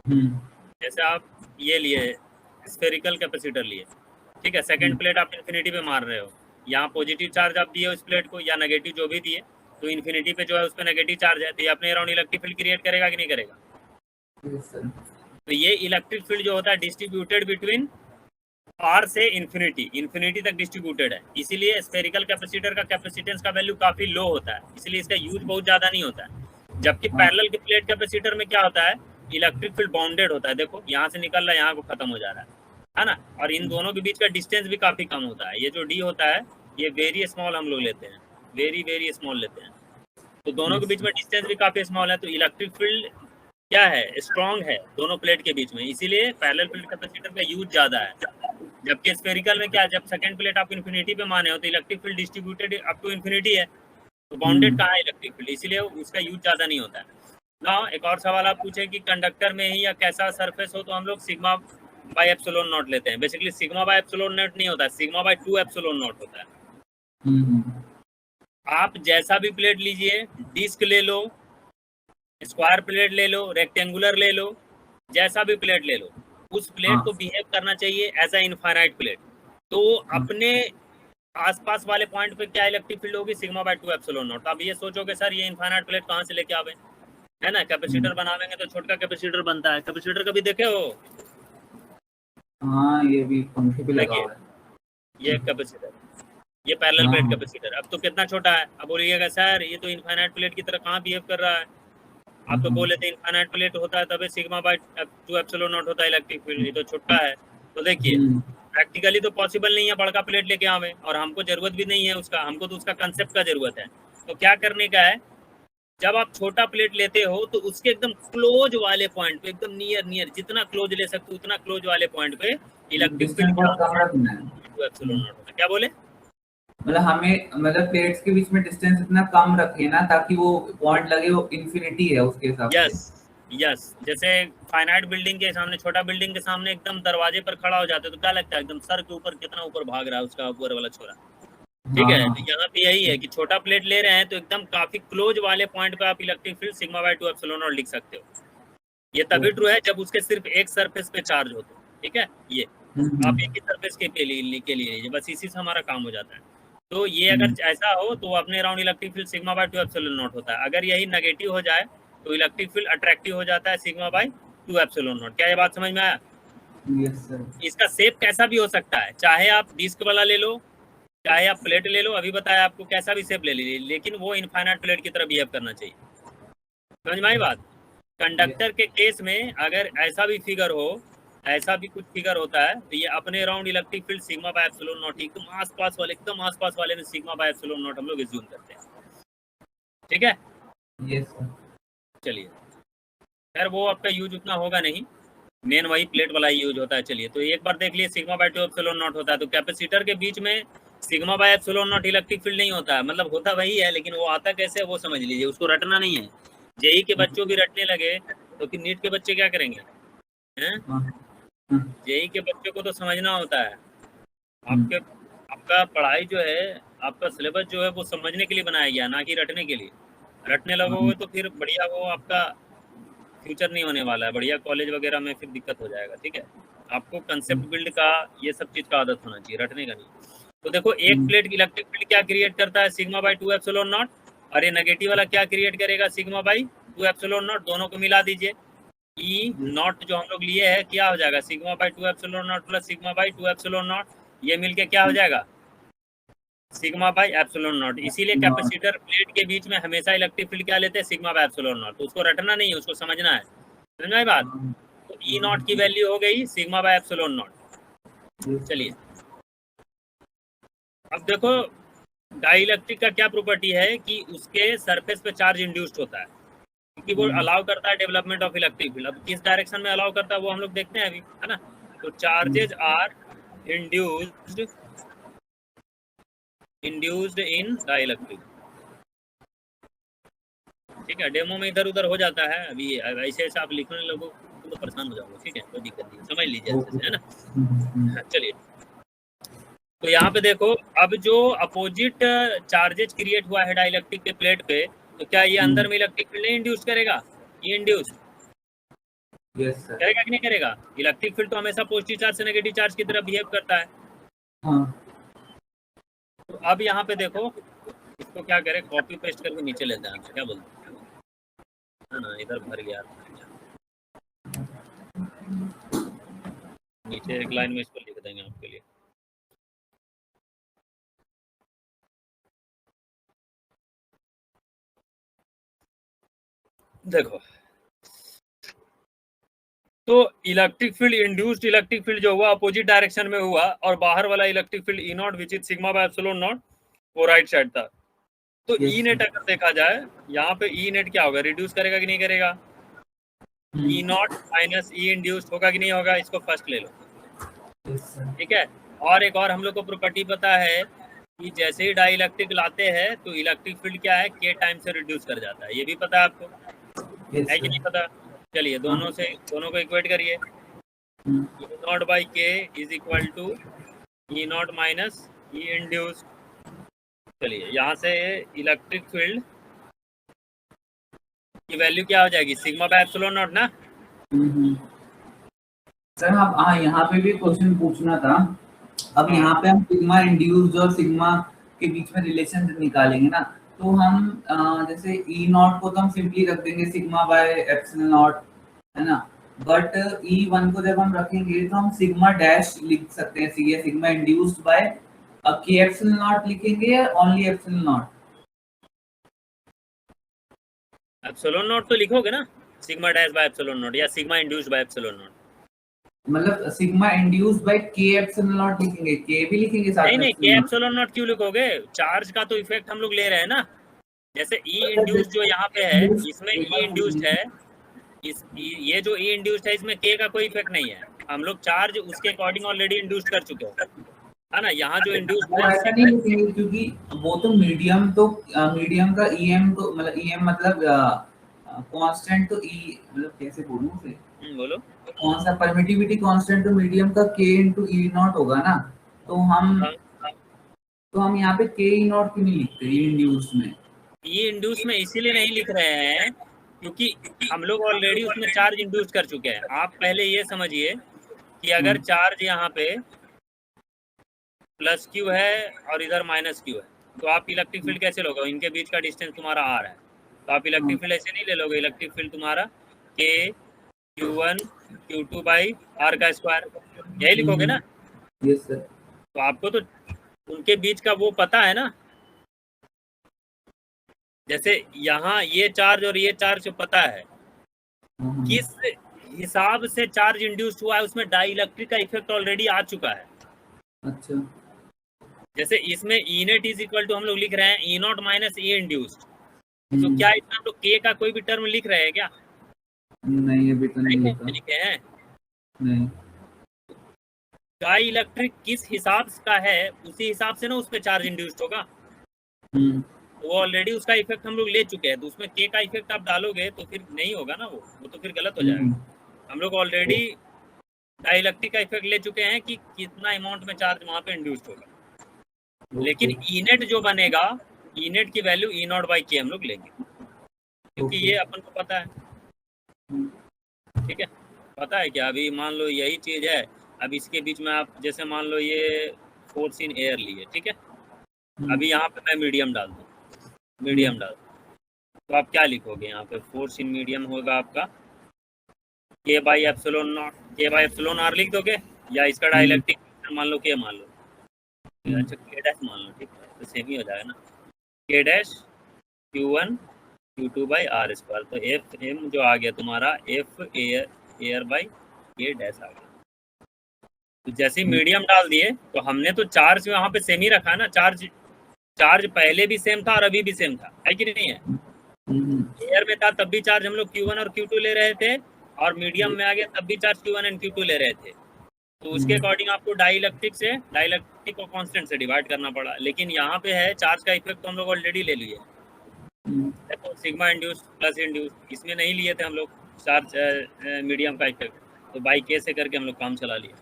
जैसे आप ये लिए स्फेरिकल कैपेसिटर लिए, ठीक है, सेकंड प्लेट आप इन्फिनिटी पे मार रहे हो, यहाँ पॉजिटिव चार्ज आप दिए उस प्लेट को या नेगेटिव जो भी दिए, तो इन्फिनिटी पे जो है उस पर नेगेटिव चार्ज है, तो ये अपने अराउंड इलेक्ट्रिक फील्ड क्रिएट करेगा कि नहीं करेगा। Yes sir. तो ये इलेक्ट्रिक फील्ड जो होता है डिस्ट्रीब्यूटेड बिटवीन आर से इन्फिनिटी, इन्फिनिटी तक डिस्ट्रीब्यूटेड है। इसीलिए स्फेरिकल कैपेसिटर का कैपेसिटेंस का वैल्यू काफी लो होता है, इसलिए इसका यूज बहुत ज्यादा नहीं होता है। जबकि हाँ। पैरेलल के प्लेट कैपेसिटर में क्या होता है, इलेक्ट्रिक फील्ड बाउंडेड होता है। देखो यहाँ से निकल रहा है, यहाँ को खत्म हो जा रहा है ना। और इन दोनों के बीच का डिस्टेंस भी काफी कम होता है। ये जो डी होता है ये वेरी स्मॉल हम लोग लेते हैं, वेरी वेरी स्मॉल लेते हैं। तो दोनों के बीच में डिस्टेंस भी काफी स्मॉल है, तो इलेक्ट्रिक फील्ड क्या है, स्ट्रॉन्ग है दोनों प्लेट के बीच में, इसीलिए पैरेलल फील्ड कैपेसिटर का यूज ज्यादा है। जबकि स्फेरिकल में क्या, जब सेकंड प्लेट आप इन्फिनिटी पे माने हो तो electric field distributed up to infinity है, तो बाउंडेड कहाँ है इलेक्ट्रिक फील्ड, इसीलिए उसका यूज ज़्यादा नहीं होता है ना। एक और सवाल आप पूछे कि कंडक्टर में ही या कैसा सरफेस हो, तो हम लोग सिग्मा बाय एप्सिलॉन नॉट लेते हैं। Basically sigma by epsilon not नहीं होता है, सिग्मा बाय 2 एप्सिलॉन नॉट होता है। आप जैसा भी प्लेट लीजिए, डिस्क ले लो, स्क्वायर प्लेट ले लो, रेक्टेंगुलर ले लो, जैसा भी प्लेट ले लो, उस प्लेट को बिहेव करना चाहिए एज अ इनफाइनाइट प्लेट। तो अपने आसपास वाले पॉइंट पे क्या इलेक्ट्रिक फील्ड होगी, सिग्मा बाय 2 एप्सिलॉन नॉट। अब ये सोचोगे सर ये इनफाइनाइट प्लेट कहाँ से लेके आवे, है ना। कैपेसिटर बनावेंगे तो छोटा कैपेसिटर बनता है, कैपेसिटर कभी देखे हो? हाँ, ये भी पंखे पे लगा देखिए हुआ है। ये कैपेसिटर, ये पैरेलल हाँ प्लेट हाँ। कैपेसिटर, अब तो कितना छोटा है। अब बोलिएगा सर ये तो इनफाइनाइट प्लेट की तरह कहाँ बिहेव कर रहा है। आप तो बोले थे इनफाइनाइट प्लेट होता है तभी सिग्मा बाय 2 एप्सिलॉन नॉट होता है इलेक्ट्रिक फील्ड, ये तो छोटा है। तो देखिए प्रैक्टिकली तो पॉसिबल नहीं है बड़का प्लेट लेके आवे, और हमको जरूरत भी नहीं है उसका, हमको तो उसका कंसेप्ट का जरूरत है। तो क्या करने का है, जब आप छोटा प्लेट लेते हो तो उसके एकदम क्लोज वाले पॉइंट पे, एकदम नियर नियर, जितना क्लोज ले सकते हो उतना क्लोज वाले पॉइंट पे इलेक्ट्रिक डिस्टेंस फील्ड क्या बहुत होता कम है, रखना है। 2 एप्सिलॉन नॉट होता है। क्या बोले? मतलब हमें, मतलब प्लेट्स के बीच में डिस्टेंस इतना कम रखे ना ताकि वो पॉइंट लगे वो इंफिनिटी है उसके हिसाब से। यस यस, जैसे फाइनाइट बिल्डिंग के सामने, छोटा बिल्डिंग के सामने एकदम दरवाजे पर खड़ा हो जाते हो तो क्या लगता है एकदम सर के ऊपर कितना ऊपर भाग रहा है उसका ऊपर वाला छोरा। ठीक हाँ है, हाँ। तो यहाँ पे यही है कि छोटा प्लेट ले रहे हैं तो एकदम काफी क्लोज वाले पॉइंट पे आप electric field sigma bye 2 epsilon not लिख सकते हो। ये तभी ट्रू है जब उसके सिर्फ एक सरफेस पे चार्ज हो तो। ठीक है, ये आप एक ही सरफेस के लिए लीजिए, बस इसी से हमारा काम हो जाता है। तो ये अगर ऐसा हो तो अपने around electric field sigma bye 2 epsilon not होता है। अगर यही नेगेटिव हो जाए तो इलेक्ट्रिक फील्ड अट्रैक्टिव हो जाता है सिग्मा बाय 2 एप्सिलॉन नॉट। क्या ये बात समझ में आया? Yes sir. इसका शेप कैसा भी हो सकता है, चाहे आप डिस्क वाला ले लो, चाहे आप प्लेट ले लो, अभी बताया आपको, कैसा भी शेप ले लीजिए, लेकिन वो इनफाइनाइट प्लेट की तरह बिहेव करना चाहिए। समझ में आई बात? कंडक्टर के केस में अगर ऐसा भी फिगर हो, ऐसा भी कुछ फिगर होता है, तो ये अपने around electric field sigma by epsilon not, एकदम आसपास वाले, एकदम आसपास वाले में सिग्मा बाय एप्सिलॉन नॉट हम लोग एज्यूम करते हैं। ठीक है, यस सर। चलिए, खैर वो आपका यूज उतना होगा नहीं, मेन वही प्लेट वाला यूज होता है। चलिए, तो एक बार देख लिए सिग्मा बाय 2 एप्सिलॉन नॉट होता है, तो कैपेसिटर के बीच में sigma by epsilon not electric field नहीं होता है, मतलब होता वही है, लेकिन वो आता कैसे वो समझ लीजिए, उसको रटना नहीं है। जेई के बच्चों भी रटने लगे तो फिर नीट के बच्चे क्या करेंगे, हैं? जेई के बच्चों को तो समझना होता है। आपके आपका पढ़ाई जो है, आपका सिलेबस जो है वो समझने के लिए बनाया गया, ना कि रटने के लिए। रटने लगोगे तो फिर बढ़िया वो आपका फ्यूचर नहीं होने वाला है, बढ़िया कॉलेज वगैरह में फिर दिक्कत हो जाएगा। ठीक है, आपको कंसेप्ट बिल्ड का, ये सब चीज़ का आदत होना चाहिए, रटने का नहीं। तो देखो, एक प्लेट इलेक्ट्रिक फील्ड क्या क्रिएट करता है, सिग्मा बाई 2 एप्सिलॉन नॉट, और ये नेगेटिव वाला क्या क्रिएट करेगा, सिग्मा बाई 2 एप्सिलॉन नॉट। दोनों को मिला दीजिए, ई नॉट जो हम लोग लिए है क्या हो जाएगा, sigma by 2 epsilon not plus sigma by 2 epsilon not, ये मिलके क्या हो जाएगा, सिग्मा बाई एप्सिलॉन नॉट। इसीलिए कैपेसिटर प्लेट के बीच में हमेशा इलेक्ट्रिक फील्ड क्या लेते हैं, सिग्मा बाई एप्सिलॉन नॉट। तो उसको रटना नहीं है, उसको समझना है, समझ में बात। तो ई नॉट की वैल्यू हो गई सिग्मा बाई एप्सिलॉन नॉट। चलिए अब देखो, डाइलेक्ट्रिक का क्या प्रॉपर्टी है कि उसके सरफेस पे चार्ज इंड्यूस्ड होता है, क्योंकि वो अलाउ करता है डेवलपमेंट ऑफ इलेक्ट्रिक फील्ड। अब किस डायरेक्शन में अलाउ करता है वो हम लोग देखते हैं अभी, है ना। तो charges are induced in dielectric. ठीक है, डेमो में इधर उधर हो जाता है, अभी ऐसे ऐसे आप लिखने लगो तो परेशान हो जाओगे। ठीक है, कोई दिक्कत नहीं, समझ लीजिए अच्छे से, है ना। चलिए, तो यहाँ पे देखो, अब जो अपोजिट चार्जेज क्रिएट हुआ है डाइलेक्ट्रिक के प्लेट पे, तो क्या ये अंदर में इलेक्ट्रिक फील्ड नहीं इंड्यूस करेगा, ये इंड्यूस करेगा कि नहीं करेगा। इलेक्ट्रिक फील्ड तो हमेशा पॉजिटिव चार्ज से नेगेटिव चार्ज की तरफ बिहेव करता है। तो अब यहाँ पे देखो, इसको क्या करें, कॉपी पेस्ट करके नीचे लेते हैं, क्या बोलते हैं ना, इधर भर गया नीचे एक लाइन में इसको लिख देंगे आपके लिए। देखो, तो electric field induced electric field जो हुआ अपोजिट डायरेक्शन में हुआ, और बाहर वाला electric field E not which is sigma by epsilon not, वो राइट साइड था। तो ई नेट अगर देखा जाए, यहाँ पे ई नेट क्या होगा, रिड्यूस करेगा कि नहीं करेगा, ई नॉट माइनस ई इंड्यूस्ड होगा कि नहीं होगा, इसको फर्स्ट ले लो। ठीक है, और एक और हम लोग को प्रॉपर्टी पता है कि जैसे ही डाई इलेक्ट्रिक लाते हैं तो इलेक्ट्रिक फील्ड क्या है, के टाइम से रिड्यूस कर जाता है, ये भी पता है आपको, है कि नहीं पता। चलिए, दोनों को इक्वेट करिए, E naught by K is equal to E naught minus E induced. चलिए, यहाँ से इलेक्ट्रिक फील्ड की वैल्यू क्या हो जाएगी, सिग्मा बाय एप्सिलॉन नॉट ना। सर आप यहाँ पे भी क्वेश्चन पूछना था। अब यहाँ पे हम सिग्मा इंड्यूस्ड और सिग्मा के बीच में रिलेशन निकालेंगे ना, तो हम जैसे ई नॉट को तो हम सिंपली रख देंगे सिग्मा बाय एप्सिलॉन नॉट, है ना। बट ई वन को जब हम रखेंगे तो हम सिग्मा डैश लिख सकते हैं, ये sigma induced by K epsilon not लिखेंगे या only epsilon not. Epsilon not तो लिखोगे ना, sigma dash by epsilon not या sigma induced by epsilon not, मतलब sigma induced by K epsilon not लिखेंगे, के भी लिखेंगे साथ में। नहीं, के एप्सिलॉन नॉट क्यों लिखोगे, चार्ज का तो इफेक्ट हम लोग ले रहे हैं ना। जैसे ई इंड्यूस्ड जो यहाँ पे है, इसमें ई इंड्यूस्ड है, ये जो ई इंड्यूस्ड है इसमें के का कोई इफेक्ट नहीं है, हम लोग चार्ज उसके अकॉर्डिंग ऑलरेडी इंड्यूस कर चुके हैं, है ना। यहाँ जो इंड्यूस्ड है ऐसा नहीं लिखेंगे, क्योंकि वो तो मीडियम का ईएम तो मतलब ईएम मतलब कांस्टेंट, तो ई मतलब कैसे बोलूं उसे, बोलो कौन सा परमिटिविटी कांस्टेंट तो मीडियम का k इनटू ई नॉट होगा ना। तो हम यहाँ पे k ई नॉट क्यों नहीं लिखते ई इंड्यूस में। ई इंड्यूस में इसीलिए नहीं लिख रहे हैं क्योंकि हम लोग ऑलरेडी उसमें चार्ज इंड्यूस कर चुके हैं। आप पहले ये समझिए कि अगर चार्ज यहाँ पे प्लस क्यू है और इधर माइनस क्यू है, तो आप इलेक्ट्रिक फील्ड कैसे लोगे, इनके बीच का डिस्टेंस तुम्हारा आर है, तो आप इलेक्ट्रिक फील्ड ऐसे नहीं ले लोगे, इलेक्ट्रिक फील्ड तुम्हारा के Q1 Q2 बाई आर का स्क्वायर, यही लिखोगे ना। Yes sir. तो आपको तो उनके बीच का वो पता है ना, जैसे यहाँ ये चार्ज और ये चार्ज पता है, किस हिसाब से चार्ज इंड्यूस हुआ है उसमें डाई इलेक्ट्रिक का इफेक्ट ऑलरेडी आ चुका है। अच्छा, जैसे इसमें E net is equal to हम लोग लिख रहे हैं ई नॉट माइनस ई इंड्यूस्ड, तो क्या इसमें हम लोग के का कोई भी टर्म लिख रहे हैं क्या, नहीं अभी तो नहीं लिखे हैं। नहीं, डाई इलेक्ट्रिक किस हिसाब का है उसी हिसाब से ना उस पर चार्ज इंड्यूस्ड होगा, वो ऑलरेडी उसका इफेक्ट हम लोग ले चुके हैं, तो उसमें के का इफेक्ट आप डालोगे तो फिर नहीं होगा ना, वो तो फिर गलत हो जाएगा। हम लोग ऑलरेडी डाई इलेक्ट्रिक का इफेक्ट ले चुके हैं कि कितना अमाउंट में चार्ज वहाँ पे इंड्यूस्ड होगा। लेकिन ई नेट जो बनेगा, ई नेट की वैल्यू ई नॉट बाई के हम लोग लेंगे, क्योंकि ये अपन को पता है। ठीक है, पता है क्या, अभी मान लो यही चीज़ है, अब इसके बीच में आप जैसे मान लो ये फोर्स इन एयर लिए, ठीक है, अभी यहाँ पे मैं मीडियम डाल दूँ, मीडियम डाल दूँ, तो आप क्या लिखोगे यहाँ पे, फोर्स इन मीडियम होगा आपका के बाई एप्सिलॉन नॉट, के बाई एप्सिलॉन आर लिख दोगे, या इसका डाइलेक्ट्रिक मान लो के मान लो, अच्छा के डैश मान लो, ठीक है, तो सेम ही हो जाएगा ना, K dash Q1 Q2 by r square, तो एफ एम जो आ गया तुम्हारा F air by K dash आ गया। तो जैसे ही मीडियम डाल दिए तो हमने तो चार्ज वहाँ पे सेम ही रखा है ना, चार्ज पहले भी सेम था और अभी भी सेम था, है कि नहीं है। एयर में था तब भी चार्ज हम लोग Q1 और Q2 ले रहे थे, और मीडियम में आ गया तब भी चार्ज Q1 एंड Q2 ले रहे थे। तो उसके अकॉर्डिंग आपको डाइलेक्ट्रिक को कांस्टेंट से डिवाइड करना पड़ा। लेकिन यहाँ पे है चार्ज का इफेक्ट तो हम लोग ऑलरेडी ले लिए, देखो सिग्मा इंड्यूस प्लस इंड्यूस, इसमें नहीं लिए थे हम लोग चार्ज मीडियम का इफेक्ट, तो बाई के से करके हम लोग काम चला लिया।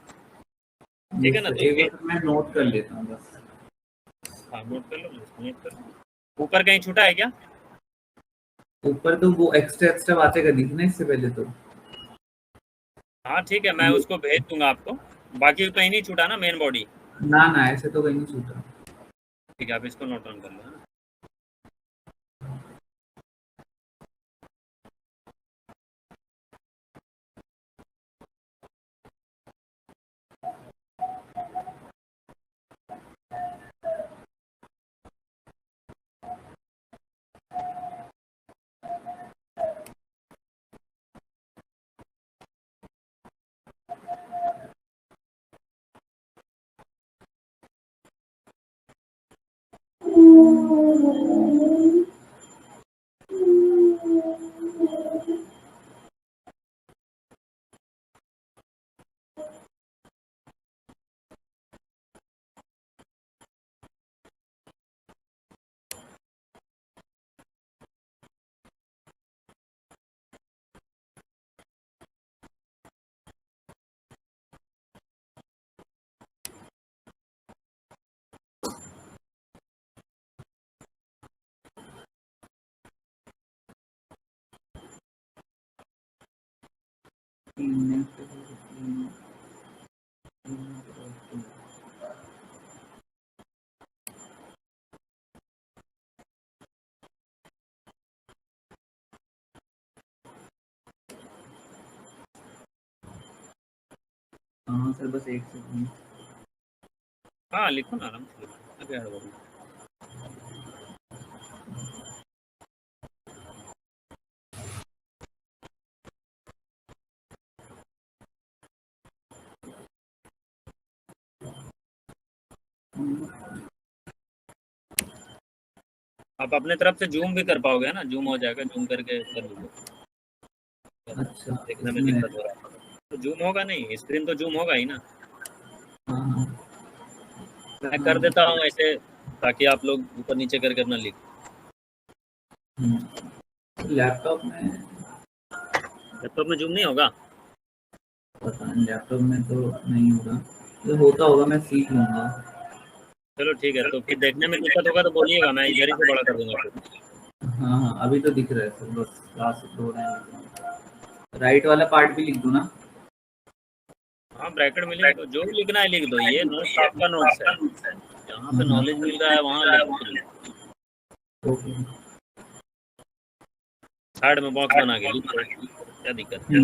ठीक है ना, तो एक बार मैं नोट कर लेता हूँ बस। हाँ नोट कर लो, नोट कर लो। ऊपर कहीं छूटा है क्या? ऊपर तो वो एक्स्ट्रा बातें करनी थी ना इससे पहले तो। हाँ ठीक है, मैं उसको भेज दूंगा आपको, बाकी कहीं नहीं छूटा ना मेन बॉडी? ना ऐसे तो कहीं नहीं छूटा। ठीक है, आप इसको नोट डाउन कर लो। हाँ सर बस एक सेकंड। हाँ लिखो ना, आराम से लिखो, क्या है वो। आप अपने तरफ से जूम भी कर पाओगे ना, जूम हो जाएगा, जूम करके कर लो। अच्छा देखने में दिक्कत हो रहा है तो जूम होगा नहीं, स्क्रीन तो जूम होगा ही ना। हाँ मैं कर देता हूँ ऐसे, ताकि आप लोग ऊपर नीचे करके अपना लिख। लैपटॉप में जूम नहीं होगा? पता नहीं, लैपटॉप में तो नहीं होगा, तो होता होगा, मैं सीख लूंगा। चलो ठीक है, तो फिर देखने में दिक्कत होगा तो बोलिएगा, मैं इधर ही से बड़ा कर दूंगा फिर। हाँ अभी तो दिख रहा है सर, बस क्लास हो रहा है। राइट वाला पार्ट भी लिख दूँ ना? हाँ ब्रैकेट में लिख दो, जो लिखना है लिख दो, ये नोट्स आपका नोट्स है, जहाँ पे नॉलेज मिल रहा है वहाँ लिख दो। साइड में बॉक्स बना के लिख दो, क्या दिक्कत है?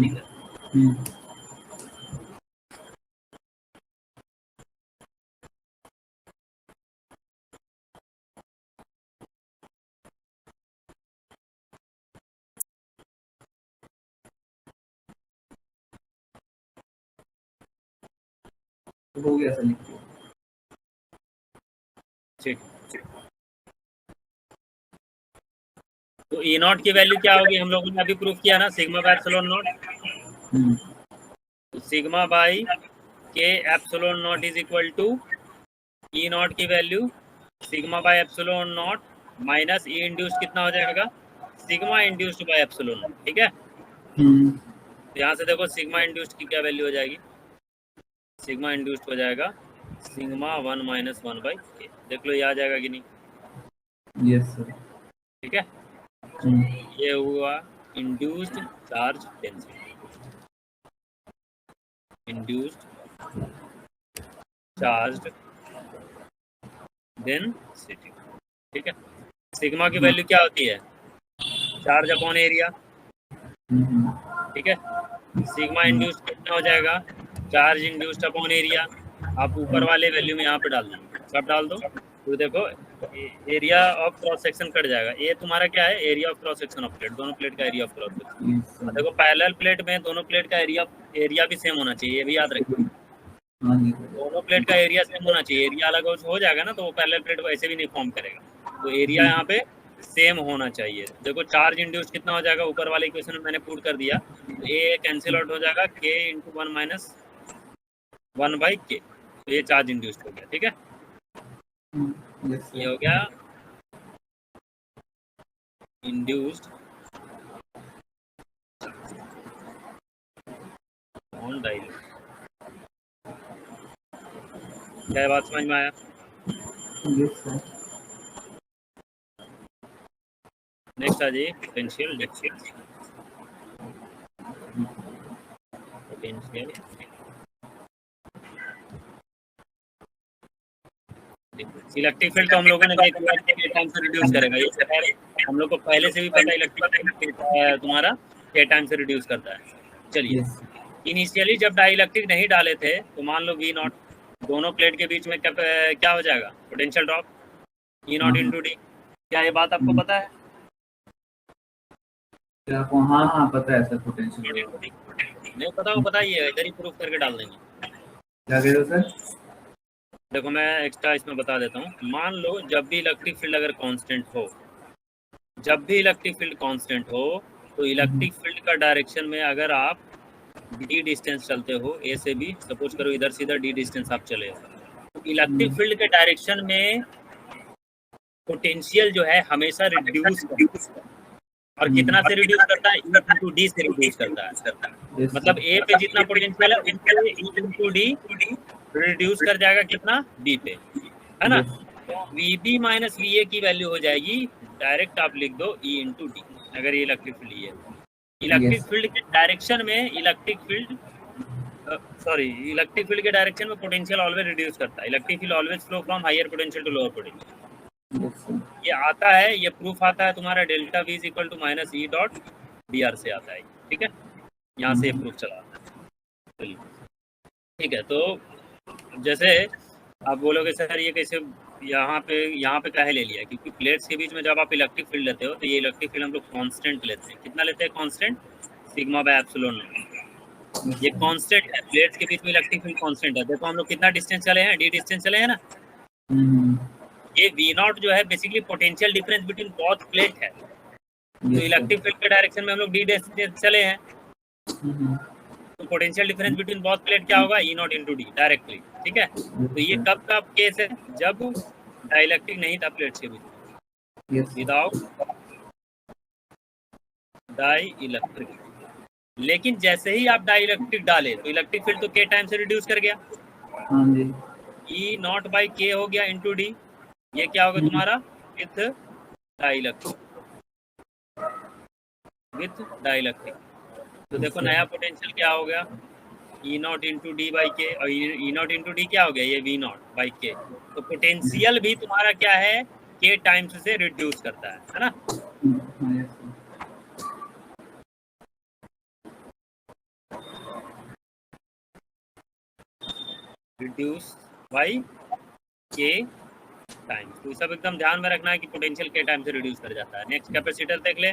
हो गया सर, ठीक। तो ई नॉट की वैल्यू क्या होगी, हम लोगों ने अभी प्रूफ किया ना, sigma by epsilon not. Sigma by K epsilon not is equal to E not की value sigma by epsilon not minus E induced कितना हो जाएगा, sigma induced by epsilon not. ठीक है, तो यहाँ से देखो सिग्मा इंड्यूस्ड की क्या वैल्यू हो जाएगी, सिग्मा इंड्यूस्ड हो जाएगा सिग्मा 1 माइनस 1 बाई के। देख लो ये आ जाएगा कि नहीं? Yes sir. ठीक है, ये हुआ induced charge density, induced charge density. ठीक है, सिग्मा की वैल्यू क्या होती है? Charge upon area. ठीक है, सिग्मा इंड्यूस्ड कितना हो जाएगा? Charge induced upon area. आप ऊपर वाले वैल्यू में यहाँ पे डाल देंगे, सब डाल दो तो देखो area of cross section cut जाएगा। ये तुम्हारा क्या है? Area of cross section of plate, दोनों प्लेट का एरिया ऑफ क्रॉस सेक्शन। देखो पैरेलल प्लेट में दोनों प्लेट का एरिया भी सेम होना चाहिए, ये भी याद रखिए। दोनों प्लेट का एरिया सेम होना चाहिए, एरिया अलग हो जाएगा ना तो वो पैरेलल प्लेट वैसे भी नहीं फॉर्म करेगा। तो एरिया यहाँ पे सेम होना चाहिए। देखो चार्ज इंड्यूस कितना हो जाएगा? ऊपर वाले इक्वेशन में मैंने पुट कर दिया, तो ए कैंसिल आउट हो जाएगा, के इंटू 1 माइनस 1 बाई के। तो ये चार्ज इंड्यूस्ड हो गया। ठीक है, ये हो गया इंड्यूस्ड ऑन डाइलेक्ट्रिक। क्या बात समझ में आया? नेक्स्ट आ जाइए, potential difference. Potential electric field तो हम लोगों ने देख लिया के टाइम से रिड्यूस करेगा। ये खैर हम लोग को पहले से भी पता है इलेक्ट्रिक फील्ड तुम्हारा के टाइम से रिड्यूस करता है। चलिए, इनिशियली जब डाइलेक्ट्रिक नहीं डाले थे तो मान लो V नॉट, दोनों प्लेट के बीच में क्या हो जाएगा? Potential drop E not into D. क्या ये बात आपको पता है? क्या आपको? हाँ पता है सर, पोटेंशियल। नहीं पता हो बताइए, इधर ही प्रूफ करके डाल देंगे। क्या कह रहे हो सर? देखो मैं एक्स्ट्रा इसमें बता देता हूँ। मान लो जब भी इलेक्ट्रिक फील्ड अगर कांस्टेंट हो, जब भी इलेक्ट्रिक फील्ड कांस्टेंट हो तो इलेक्ट्रिक फील्ड का डायरेक्शन में अगर आप डी डिस्टेंस चलते हो, ए से बी, सपोज करो इधर से इधर डी डिस्टेंस आप चले हो, तो इलेक्ट्रिक फील्ड के डायरेक्शन में पोटेंशियल जो है हमेशा रिड्यूस करता है। और कितना से रिड्यूस करता है? E इंटू डी से रिड्यूस करता है। मतलब ए पे जितना पोटेंशियल है उससे E इंटू डी रिड्यूस कर जाएगा कितना? डी पे, है ना? तो VB माइनस VA की वैल्यू हो जाएगी, डायरेक्ट आप लिख दो E इंटू डी, अगर ये इलेक्ट्रिक फील्ड है। इलेक्ट्रिक फील्ड के डायरेक्शन में इलेक्ट्रिक फील्ड के डायरेक्शन में पोटेंशियल ऑलवेज रिड्यूस करता है। Electric field always flow from higher potential to lower potential. ये आता है, ये प्रूफ आता है तुम्हारा delta V is equal to minus E dot dr से आता है। ठीक है, यहाँ से ये प्रूफ चला आता है। ठीक है, तो जैसे आप बोलोगे सर ये कैसे यहाँ पे काहे ले लिया? क्योंकि प्लेट्स के बीच में जब आप इलेक्ट्रिक फील्ड लेते हो तो ये इलेक्ट्रिक फील्ड हम लोग कांस्टेंट लेते हैं। कितना लेते हैं constant? Sigma by epsilon not. ये कांस्टेंट है, प्लेट्स के बीच में इलेक्ट्रिक फील्ड कांस्टेंट है। देखो हम लोग कितना डिस्टेंस चले हैं? डी डिस्टेंस चले हैं ना। ये V नॉट जो है basically potential difference between both plate है। तो इलेक्ट्रिक फील्ड के डायरेक्शन में हम लोग डी डिस्टेंस चले हैं, तो potential difference between both plate क्या होगा? E not into D directly. ठीक है, तो ये कब का केस है? जब डाइलेक्ट्रिक नहीं था प्लेट्स के बीच, विदाउट डाई इलेक्ट्रिक। लेकिन जैसे ही आप डाइलेक्ट्रिक डाले तो इलेक्ट्रिक फील्ड तो के टाइम से रिड्यूस कर गया। E नॉट बाई के हो गया इंटू डी। ये क्या होगा तुम्हारा? With dielectric. तो देखो नया पोटेंशियल क्या हो गया? E not into D by के, और E नॉट इंटू डी क्या हो गया? ये V नॉट बाई के। तो पोटेंशियल भी तुम्हारा क्या है? के टाइम्स से रिड्यूस करता है ना? रिड्यूस बाई के टाइम्स। तो सब एकदम ध्यान में रखना है कि पोटेंशियल के टाइम से रिड्यूस कर जाता है। नेक्स्ट कैपेसिटर देख ले।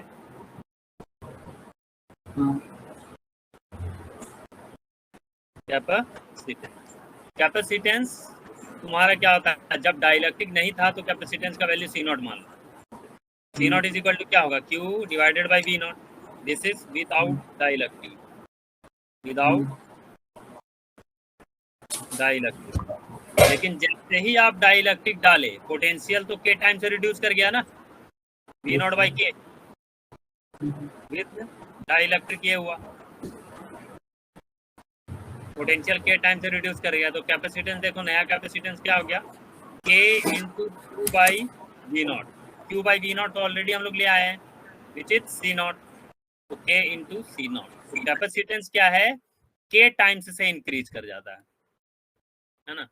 कैपेसिटेंस तुम्हारा क्या होता है? जब डाइलेक्ट्रिक नहीं था तो कैपेसिटेंस का वैल्यू C नॉट मान लो। C naught is equal to क्या होगा? Q divided by V naught. This is without dielectric, लेकिन जैसे ही आप डाइलेक्ट्रिक डाले पोटेंशियल तो के टाइम से रिड्यूस कर गया ना, V नॉट बाई के। विद डाइलेक्ट्रिक ये हुआ, पोटेंशियल के टाइम से रिड्यूस कर गया, तो कैपेसिटेंस देखो, नया कैपेसिटेंस क्या हो गया, K into Q by V naught. Q by V naught तो ऑलरेडी हम लोग ले आए हैं, विच इज सी नॉट, तो के इंटू सी नॉट। तो कैपेसिटेंस क्या है, के टाइम्स से इंक्रीज कर जाता है ना,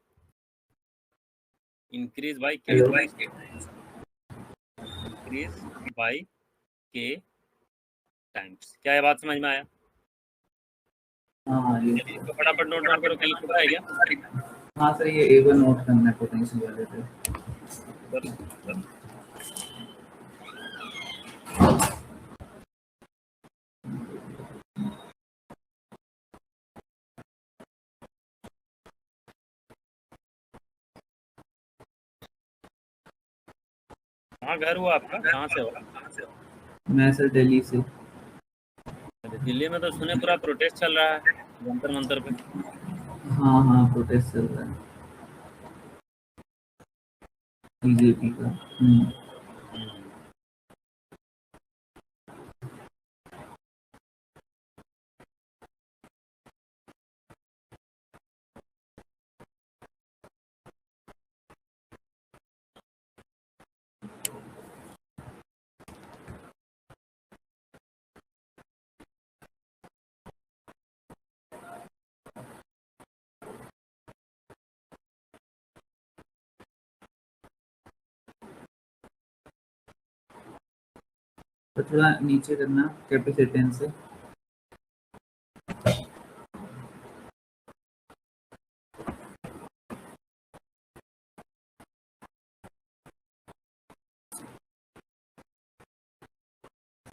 इंक्रीज बाई के, इंक्रीज बाई के टाइम्स। क्या ये बात समझ में आया? हाँ ये तो फटाफट नोट डाउन करो, कहीं लिखा है क्या? हाँ सर, ये एक बार नोट करना है पोटेंशियल वाले पे। कहाँ घर हुआ आपका, कहाँ से हो? मैं सर दिल्ली से। दिल्ली में तो सुने पूरा प्रोटेस्ट चल रहा है जंतर मंतर पे। हाँ हाँ, प्रोटेस्ट चल रहा है बीजेपी का। तो थोड़ा नीचे करना कैपेसिटेंस से।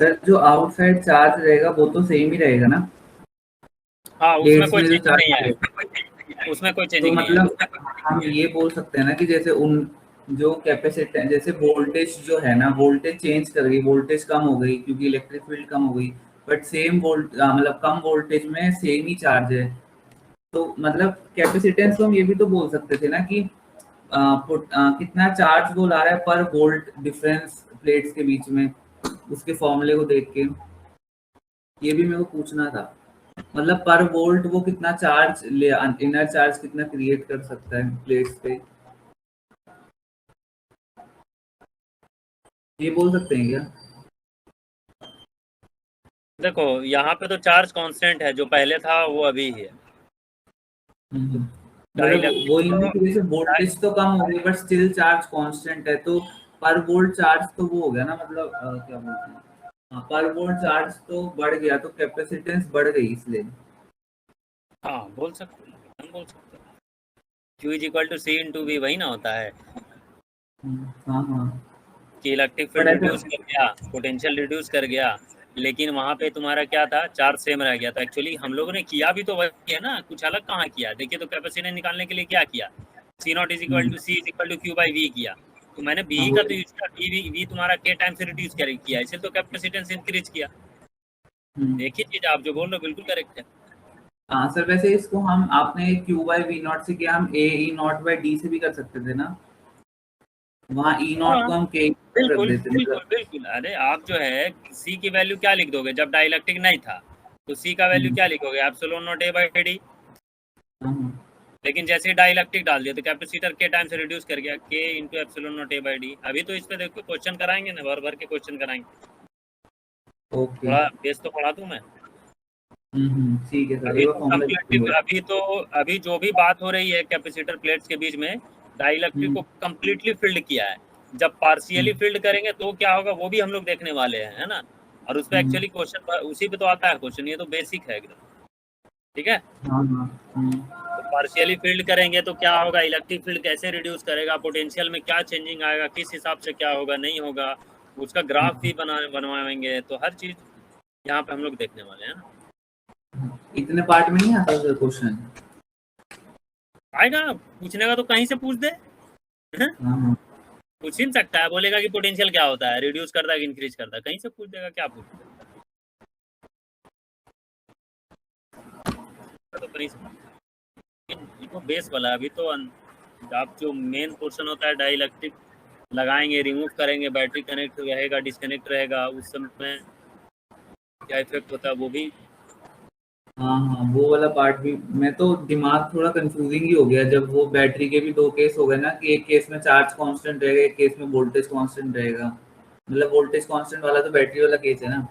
सर जो आउटसाइड चार्ज रहेगा वो तो सेम ही रहेगा ना? हाँ, उसमें कोई में जो चेंज नहीं है, उसमें कोई चेंजिंग तो नहीं है। मतलब हम ये बोल सकते हैं ना कि जैसे उन जो कैपेसिटर, जैसे वोल्टेज जो है ना, वोल्टेज चेंज कर गई, वोल्टेज कम हो गई क्योंकि इलेक्ट्रिक फील्ड कम हो गई, बट सेम मतलब कम वोल्टेज में सेम ही चार्ज है। तो मतलब कैपेसिटेंस को हम ये भी तो बोल सकते थे ना कि कितना चार्ज वो ला रहा है पर वोल्ट डिफरेंस प्लेट्स के बीच में, उसके फॉर्मूले को देख के। ये भी मेरे को पूछना था, मतलब पर वोल्ट वो कितना चार्ज ले, इनर चार्ज कितना क्रिएट कर सकता है प्लेट्स पे, ये बोल सकते हैं क्या? देखो यहाँ पे तो चार्ज कांस्टेंट है, जो पहले था वो अभी ही है। मतलब वही नहीं कि जैसे वोल्टेज तो कम हो गई बट स्टिल चार्ज कांस्टेंट है, तो पर वोल्ट चार्ज तो वो हो गया ना, मतलब क्या बोलते हैं, पर वोल्ट चार्ज तो बढ़ गया तो कैपेसिटेंस बढ़ गई इसलिए। हाँ बोल सकते हैं, हम बोल सकते हैं Q is equal to C into V, वही ना होता है हाँ हाँ, कि इलेक्ट्रिक फील्ड रिड्यूस कर गया, पोटेंशियल रिड्यूस कर गया, लेकिन वहाँ पे तुम्हारा क्या था, चार्ज सेम रह गया। तो एक्चुअली हम लोगों ने किया भी तो वही है ना, कुछ अलग कहाँ किया। देखिए तो कैपेसिटेंस निकालने के लिए क्या किया, C not is equal to C is equal to Q by V किया, तो मैंने बी का तो यूज किया, वी तुम्हारा के टाइम से रिड्यूस किया, इसे तो कैपेसिटेंस इंक्रीज किया। देखिए चीज आप जो बोल रहे हो बिल्कुल करेक्ट है। हाँ सर, वैसे इसको हम, आपने क्यू बाई वी नॉट से किया, हम ए ई नॉट बाई डी से भी कर सकते थे ना, वहाँ ई नॉट हाँ को हम के रख बिल्कुल देते बिल्कुल बिल्कुल। अरे आप जो है सी की वैल्यू क्या लिख दोगे, जब डाइलेक्ट्रिक नहीं था तो सी का वैल्यू क्या लिखोगे, epsilon not a by D. लेकिन जैसे ही डाइलेक्ट्रिक डाल दिया तो कैपेसिटर के टाइम से रिड्यूस कर गया, K into epsilon not a by D. अभी तो इस पे देखो क्वेश्चन कराएंगे ना, भर भर के क्वेश्चन कराएंगे। ओके, थोड़ा बेस तो पढ़ा दूं मैं। ठीक है सर, अभी एक तो कंप्लीटली, अभी जो भी बात हो रही है कैपेसिटर प्लेट्स के बीच में, डाइलेक्ट्रिक को कंप्लीटली फील्ड किया है। जब पार्शियली फील्ड करेंगे तो क्या होगा वो भी हम लोग देखने वाले हैं, है ना। और उस पर एक्चुअली क्वेश्चन उसी पे तो आता है क्वेश्चन, ये तो बेसिक है एकदम, ठीक है। तो पार्शियली फील्ड करेंगे तो क्या होगा, इलेक्ट्रिक फील्ड कैसे रिड्यूस करेगा, पोटेंशियल में क्या चेंजिंग आएगा, किस हिसाब से क्या होगा नहीं होगा, उसका ग्राफ भी बनवाएंगे। तो हर चीज यहाँ पे हम लोग देखने वाले हैं ना। इतने पार्ट में नहीं आता सर क्वेश्चन? आएगा, पूछने का तो कहीं से पूछ दे, पूछ ही नहीं सकता है। बोलेगा कि पोटेंशियल क्या होता है, रिड्यूस करता है कि इंक्रीज करता है, कहीं से पूछ देगा, क्या पूछ तो कहीं से। ये तो बेस वाला, अभी तो आप जो मेन पोर्शन होता है डाइलेक्ट्रिक लगाएंगे, रिमूव करेंगे, बैटरी कनेक्ट रहेगा, डिस्कनेक्ट रहेगा, उस समय क्या इफेक्ट होता है वो भी हाँ हाँ, वो वाला पार्ट भी मैं तो दिमाग थोड़ा कंफ्यूजिंग ही हो गया जब वो बैटरी के भी दो केस हो गए ना, कि एक केस में चार्ज कांस्टेंट रहेगा, एक केस में वोल्टेज कांस्टेंट रहेगा। मतलब वोल्टेज कांस्टेंट वाला तो बैटरी वाला केस है ना,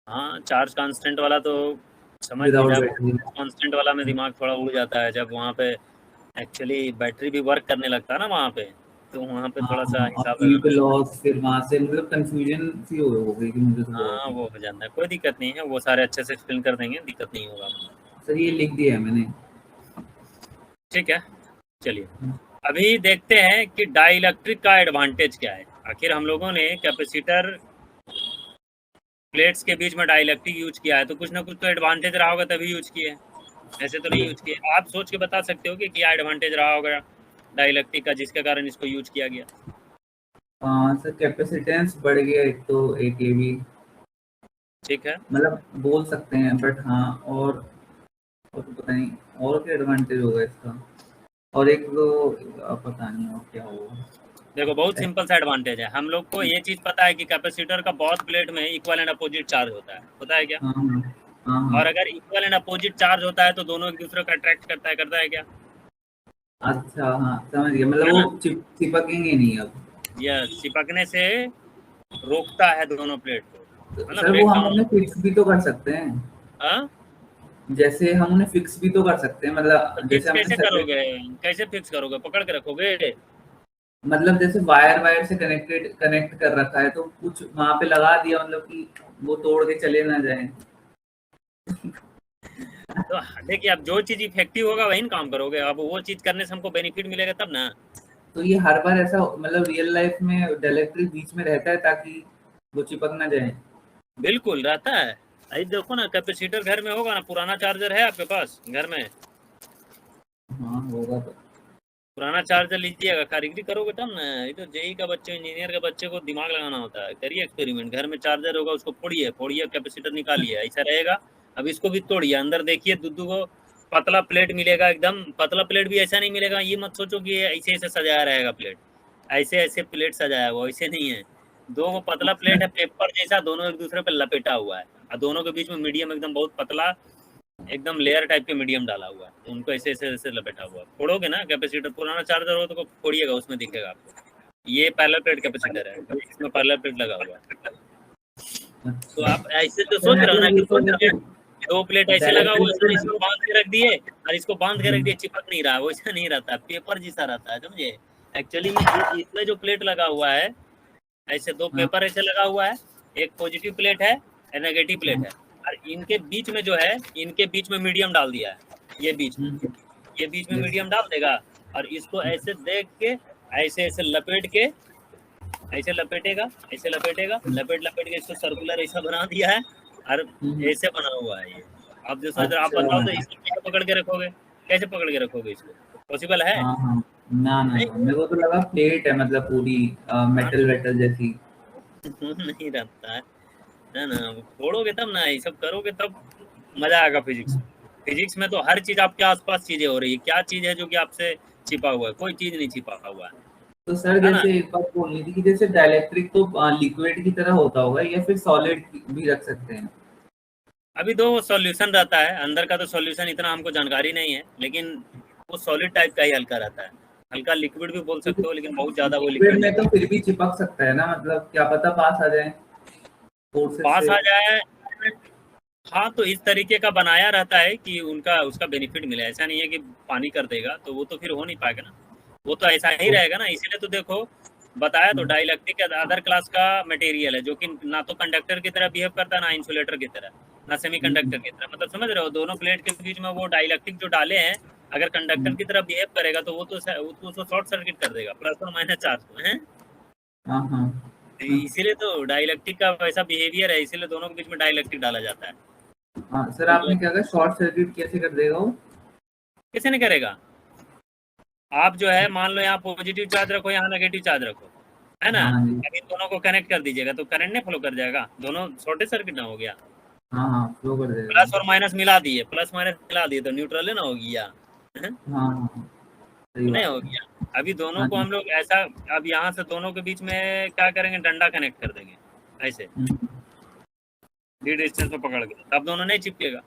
हाँ, चार्ज कांस्टेंट वाला तो समझ नहीं विदाउट था, बैटरी। कांस्टेंट वाला में दिमाग थोड़ा उड़ जाता है जब वहाँ पे एक्चुअली बैटरी भी वर्क करने लगता है ना वहाँ पे, तो वहाँ पे हाँ थोड़ा सा हाँ, और हिसाब हीट लगाना पड़ता लॉस फिर वहां से मतलब कंफ्यूजन सी हो गई कि मुझे तो है। बहुत हाँ, ही। वो हो जाता है, कोई दिक्कत नहीं है, वो सारे अच्छे से एक्सप्लेन कर देंगे, दिक्कत नहीं होगा। सर ये लिख दिया है मैंने। ठीक है, चलिए अभी देखते हैं कि डाइलेक्ट्रिक का एडवांटेज क्या है। आखिर हम लोगों ने कैपेसिटर प्लेट्स के बीच में डाइलेक्ट्रिक यूज किया है, तो कुछ ना कुछ तो एडवांटेज रहा होगा तभी यूज किए, ऐसे तो नहीं यूज किए। आप सोच के बता सकते हो कि क्या एडवांटेज रहा होगा डाइलेक्ट्रिक का जिसके कारण इसको यूज किया गया। हाँ सर, कैपेसिटेंस बढ़ गया एक तो, एक ये भी ठीक है, मतलब बोल सकते हैं, बट हाँ, और तो पता नहीं और क्या एडवांटेज होगा इसका। और एक तो पता नहीं और क्या होगा। देखो बहुत सिंपल सा एडवांटेज है। हम लोग को ये चीज पता है कि कैपेसिटर का बहुत प्लेट में इक्वल एंड अपोजिट चार्ज होता है क्या? हाँ हाँ हाँ और हाँ। अगर इक्वल एंड अपोजिट चार्ज होता है तो दोनों एक दूसरे को अट्रैक्ट करता है क्या? अच्छा हाँ, समझ गया, मतलब है ना? वो चिपकेंगे नहीं अब। यह चिपकने से रोकता है दोनों प्लेट को, तो है ना, सर वो ब्रेक हम डाउन। उन्हें फिक्स भी तो कर सकते हैं। हाँ, जैसे हम उन्हें फिक्स भी तो कर सकते हैं, तो मतलब जैसे फिक्स हमने कैसे सेपरेट, करोगे? कैसे फिक्स करोगे? पकड़ के रखोगे? मतलब जैसे वायर वायर से कनेक्ट कर रखा है, तो कुछ वहां पे लगा दिया, मतलब कि वो तोड़ के चले ना जाए। तो देखिए, अब जो चीज इफेक्टिव होगा वही ना काम करोगे। अब वो चीज करने से हमको बेनिफिट मिलेगा तब ना। तो ये हर बार ऐसा मतलब रियल लाइफ में डायरेक्टली बीच में रहता है ताकि वो चिपक ना जाए। बिल्कुल रहता है। अरे देखो ना, कैपेसिटर घर में होगा ना, पुराना चार्जर है आपके पास घर में? हाँ होगा तो। पुराना चार्जर लीजिएगा, कारीगरी करोगे तब ना। ये तो जेई का बच्चे, इंजीनियर के बच्चे को दिमाग लगाना होता है। करिए एक्सपेरिमेंट, घर में चार्जर होगा उसको फोड़िए फोड़िए, कैपेसिटर निकालिए, ऐसा रहेगा। अब इसको भी तोड़िए, अंदर देखिए दूधू को पतला प्लेट मिलेगा, एकदम पतला प्लेट भी ऐसा नहीं मिलेगा। ये मत सोचो कि ये ऐसे ऐसे सजाया रहेगा प्लेट, ऐसे ऐसे प्लेट सजाया हुआ, ऐसे नहीं है। दो वो पतला प्लेट है पेपर जैसा, दोनों एक दूसरे पे लपेटा हुआ है, और दोनों के बीच में मीडियम एकदम बहुत पतला, एकदम लेयर टाइप के मीडियम डाला हुआ है, तो उनको ऐसे ऐसे ऐसे लपेटा हुआ है। फोड़ोगे ना कैपेसिटर, पुराना चार्जर हो तो फोड़िएगा, उसमें दिखेगा आपको। ये पैरेलल प्लेट कैपेसिटर है, इसमें पैरेलल प्लेट लगा हुआ है। तो अच्छा आप ऐसे तो तो सोच रहे हो ना मतलब कि ये तो दो प्लेट, जैसे दो प्लेट ऐसे लगा हुआ है, डायरेक्टली इसको बांध के रख दिए और इसको बांध के रख तो। दिए, चिपक नहीं रहा, वैसा नहीं रहता, पेपर जैसा रहता है, समझे? एक्चुअली में इसमें जो प्लेट लगा हुआ है, ऐसे दो हाँ पेपर ऐसे लगा हुआ है, एक पॉजिटिव प्लेट है और नेगेटिव प्लेट हाँ। है, और इनके बीच में जो है, इनके बीच में मीडियम डाल दिया है। ये बीच में, ये बीच में जैसे मीडियम डाल देगा, और इसको ऐसे देख के ऐसे ऐसे लपेट के, ऐसे लपेटेगा, ऐसे लपेटेगा, लपेट लपेट के इसको सर्कुलर ऐसा बना दिया है, और ऐसे बना हुआ है ये। अब जो सोच रहे आप अच्छा बताओ तो इसको कैसे पकड़ के रखोगे? कैसे पकड़ के रखोगे इसको? पॉसिबल है? हाँ हाँ। ना ना नहीं, ना, मेरे को तो लगा प्लेट है, मतलब पूरी हाँ, मेटल वेटल जैसी। नहीं रहता है ना। फोड़ोगे तब ना, ये सब करोगे तब मजा आएगा फिजिक्स में। फिजिक्स में तो हर चीज आपके आसपास चीजें हो रही है। क्या चीज है जो कि आपसे छिपा हुआ है? कोई चीज नहीं छिपा हुआ तो सर है ना। जैसे एक बात बोलनी थी कि जैसे डाइलेक्ट्रिक तो लिक्विड की तरह होता होगा, या फिर सॉलिड भी रख सकते हैं। अभी दो सॉल्यूशन रहता है अंदर का, तो सॉल्यूशन इतना हमको जानकारी नहीं है, लेकिन वो सॉलिड टाइप का ही हल्का रहता है। हल्का लिक्विड भी बोल सकते हो, लेकिन बहुत ज्यादा वो लिक्विड लिक्विड नहीं में तो होता। फिर भी चिपक सकता है ना, मतलब क्या पता पास आ जाए फोर्सेस पास से। आ जाए, हाँ, तो इस तरीके का बनाया रहता है कि उनका उसका बेनिफिट मिले। ऐसा नहीं है कि पानी कर देगा, तो वो तो फिर हो नहीं पाएगा ना। वो तो ऐसा ही रहेगा ना। इसीलिए तो देखो, बताया तो, डाइलेक्ट्रिक अदर क्लास का मटेरियल है जो कि ना तो कंडक्टर की तरह बिहेव करता है, ना इंसुलेटर की तरह, ना सेमीकंडक्टर की तरह। मतलब समझ रहे हो, दोनों प्लेट के बीच में वो डाइलेक्ट्रिक जो डाले हैं, अगर कंडक्टर की तरह बिहेव करेगा तो वो तो उसको शॉर्ट सर्किट कर देगा, प्लस और माइनस चार्ज को है। हाँ हाँ इसीलिए तो डाइलेक्ट्रिक का वैसा बिहेवियर है, इसीलिए दोनों के बीच में डाइलेक्ट्रिक डाला जाता है। हाँ। सर तो आपने क्या कहा, शॉर्ट सर्किट कैसे कर देगा वो। कैसे नहीं करेगा? आप जो है मान लो यहाँ पॉजिटिव चार्ज रखो, यहाँ नेगेटिव चार्ज रखो, है ना। हाँ जी। अब इन दोनों को कनेक्ट कर दीजिएगा तो करंट नहीं फ्लो कर जाएगा, दोनों शॉर्टेज सर्किट ना हो गया। हाँ हाँ, फ्लो कर देगा। प्लस और माइनस मिला दिए, प्लस माइनस मिला दिए तो न्यूट्रल है ना, हो गया। हाँ हाँ हाँ, सही नहीं बात हो है। गया। अभी दोनों हाँ को जी। हम लोग ऐसा, अब यहाँ से दोनों के बीच में क्या करेंगे, डंडा कनेक्ट कर देंगे ऐसे, हम्म, लीड डिस्टेंस पे पकड़ के, तब दोनों नहीं चिपकेगा।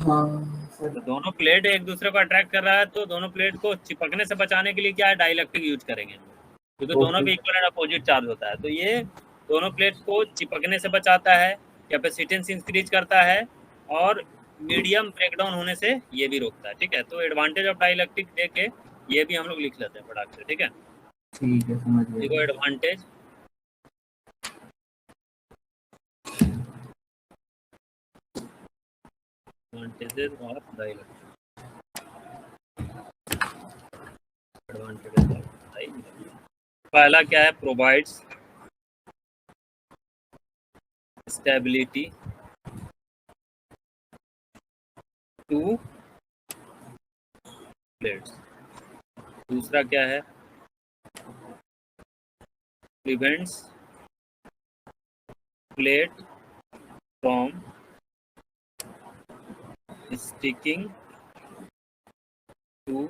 हाँ सर। तो दोनों प्लेट एक दूसरे को अट्रैक्ट कर रहा है, तो दोनों प्लेट को चिपकने से बचाने के लिए क्या है, डाइलेक्ट्रिक यूज करेंगे, क्योंकि दोनों पे इक्वल एंड अपोजिट चार्ज होता है। तो ये दोनों प्लेट को चिपकने से बचाता है, कैपेसिटेंस इंक्रीज करता है, और मीडियम ब्रेकडाउन होने से ये भी रोकता है। ठीक है, तो एडवांटेज ऑफ डाइलेक्ट्रिक देके ये भी हम लोग लिख लेते हैं फटाक से। ठीक है, ठीक है, समझ गए। देखो advantage advantages of dielectric. Advantages of dielectric, पहला क्या है, प्रोवाइड्स स्टेबिलिटी टू प्लेट्स। दूसरा क्या है, prevents plate from sticking to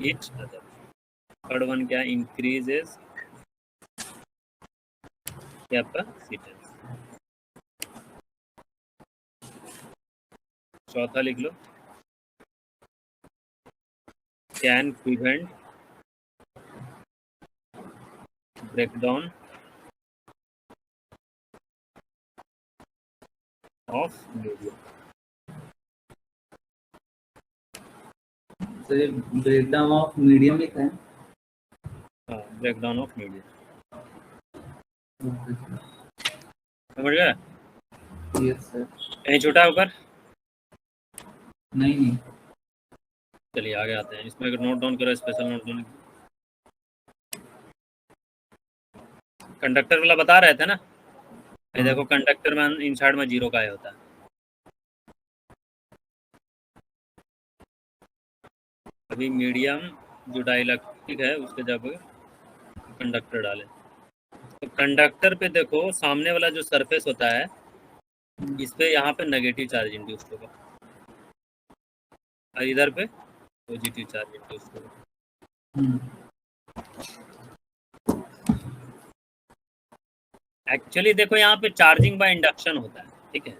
each other। Third one क्या, इंक्रीजेस कैपेसिटेंस। चौथा लिख लो, can prevent breakdown of medium. Sir breakdown of medium लिखा है। हाँ, breakdown of medium, okay sir. समझ गया। Yes sir. कहीं छोटा ऊपर, नहीं। चलिए आगे आते हैं। इसमें अगर नोट डाउन करो, स्पेशल नोट डाउन। कंडक्टर वाला बता रहे थे ना, ये देखो कंडक्टर में इन साइड में जीरो का ही होता है। अभी मीडियम जो डाइलेक्ट्रिक है उसके जब कंडक्टर डाले, तो कंडक्टर पे देखो सामने वाला जो सरफेस होता है, इस पे यहाँ पे नेगेटिव चार्ज इंड्यूस्ड होगा, और इधर पे पॉजिटिव चार्ज इंड्यूस्ड होगा। एक्चुअली देखो यहाँ पे चार्जिंग बाय इंडक्शन होता है। ठीक है,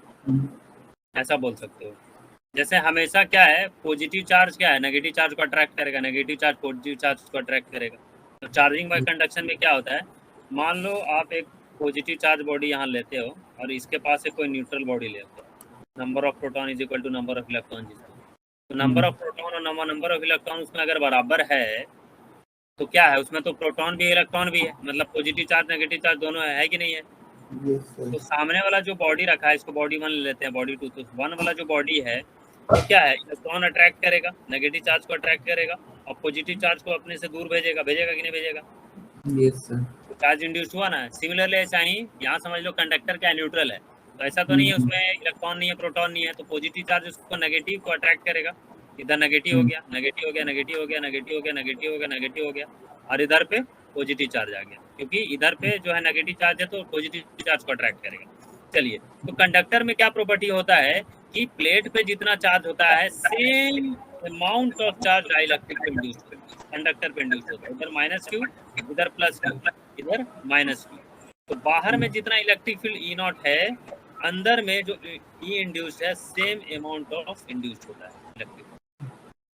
ऐसा बोल सकते हो। जैसे हमेशा क्या है, पॉजिटिव चार्ज क्या है, नेगेटिव चार्ज को अट्रैक्ट करेगा, नेगेटिव चार्ज पॉजिटिव चार्ज को अट्रैक्ट करेगा। तो चार्जिंग बाय कंडक्शन में क्या होता है, मान लो आप एक पॉजिटिव चार्ज बॉडी यहाँ लेते हो और इसके पास से कोई न्यूट्रल बॉडी लेते हो, number of proton is equal to number of electron. तो नंबर ऑफ प्रोटॉन और नंबर ऑफ इलेक्ट्रॉन उसमें अगर बराबर है तो क्या है, उसमें तो प्रोटॉन भी इलेक्ट्रॉन भी है, मतलब पॉजिटिव चार्ज नेगेटिव चार्ज दोनों है कि नहीं है। तो सामने वाला जो बॉडी रखा है, इसको बॉडी 1 लेते हैं, बॉडी 2। तो 1 वाला जो बॉडी है तो क्या है, इलेक्ट्रॉन अट्रैक्ट करेगा, नेगेटिव चार्ज को अट्रैक्ट करेगा, और पॉजिटिव चार्ज को अपने से दूर भेजेगा कि नहीं भेजेगा। Yes sir. तो चार्ज इंड्यूस्ड हुआ ना। सिमिलरली ऐसा ही यहाँ समझ लो, कंडक्टर क्या न्यूट्रल है, तो ऐसा तो नहीं है उसमें इलेक्ट्रॉन नहीं है, प्रोटॉन नहीं है, तो पॉजिटिव चार्ज उसको नेगेटिव को अट्रैक्ट करेगा। इधर नेगेटिव हो गया, नेगेटिव हो गया, नेगेटिव हो गया, नेगेटिव हो गया, नेगेटिव हो गया, नेगेटिव हो गया, और इधर पे पॉजिटिव चार्ज आ गया, क्योंकि इधर पे जो है नेगेटिव चार्ज है तो पॉजिटिव चार्ज को अट्रैक्ट करेगा। चलिए, तो कंडक्टर में क्या प्रॉपर्टी होता है कि प्लेट पे जितना चार्ज होता है, same amount of charge dielectric पे इंड्यूस्ड कंडक्टर पे इंड्यूस्ड होता है। इधर माइनस क्यू, इधर प्लस क्यू, इधर माइनस क्यू। तो बाहर में जितना इलेक्ट्रिक फील्ड ई नॉट है, अंदर में जो ई इंड्यूस्ड है, सेम अमाउंट ऑफ इंड्यूस्ड होता है इलेक्ट्रिक।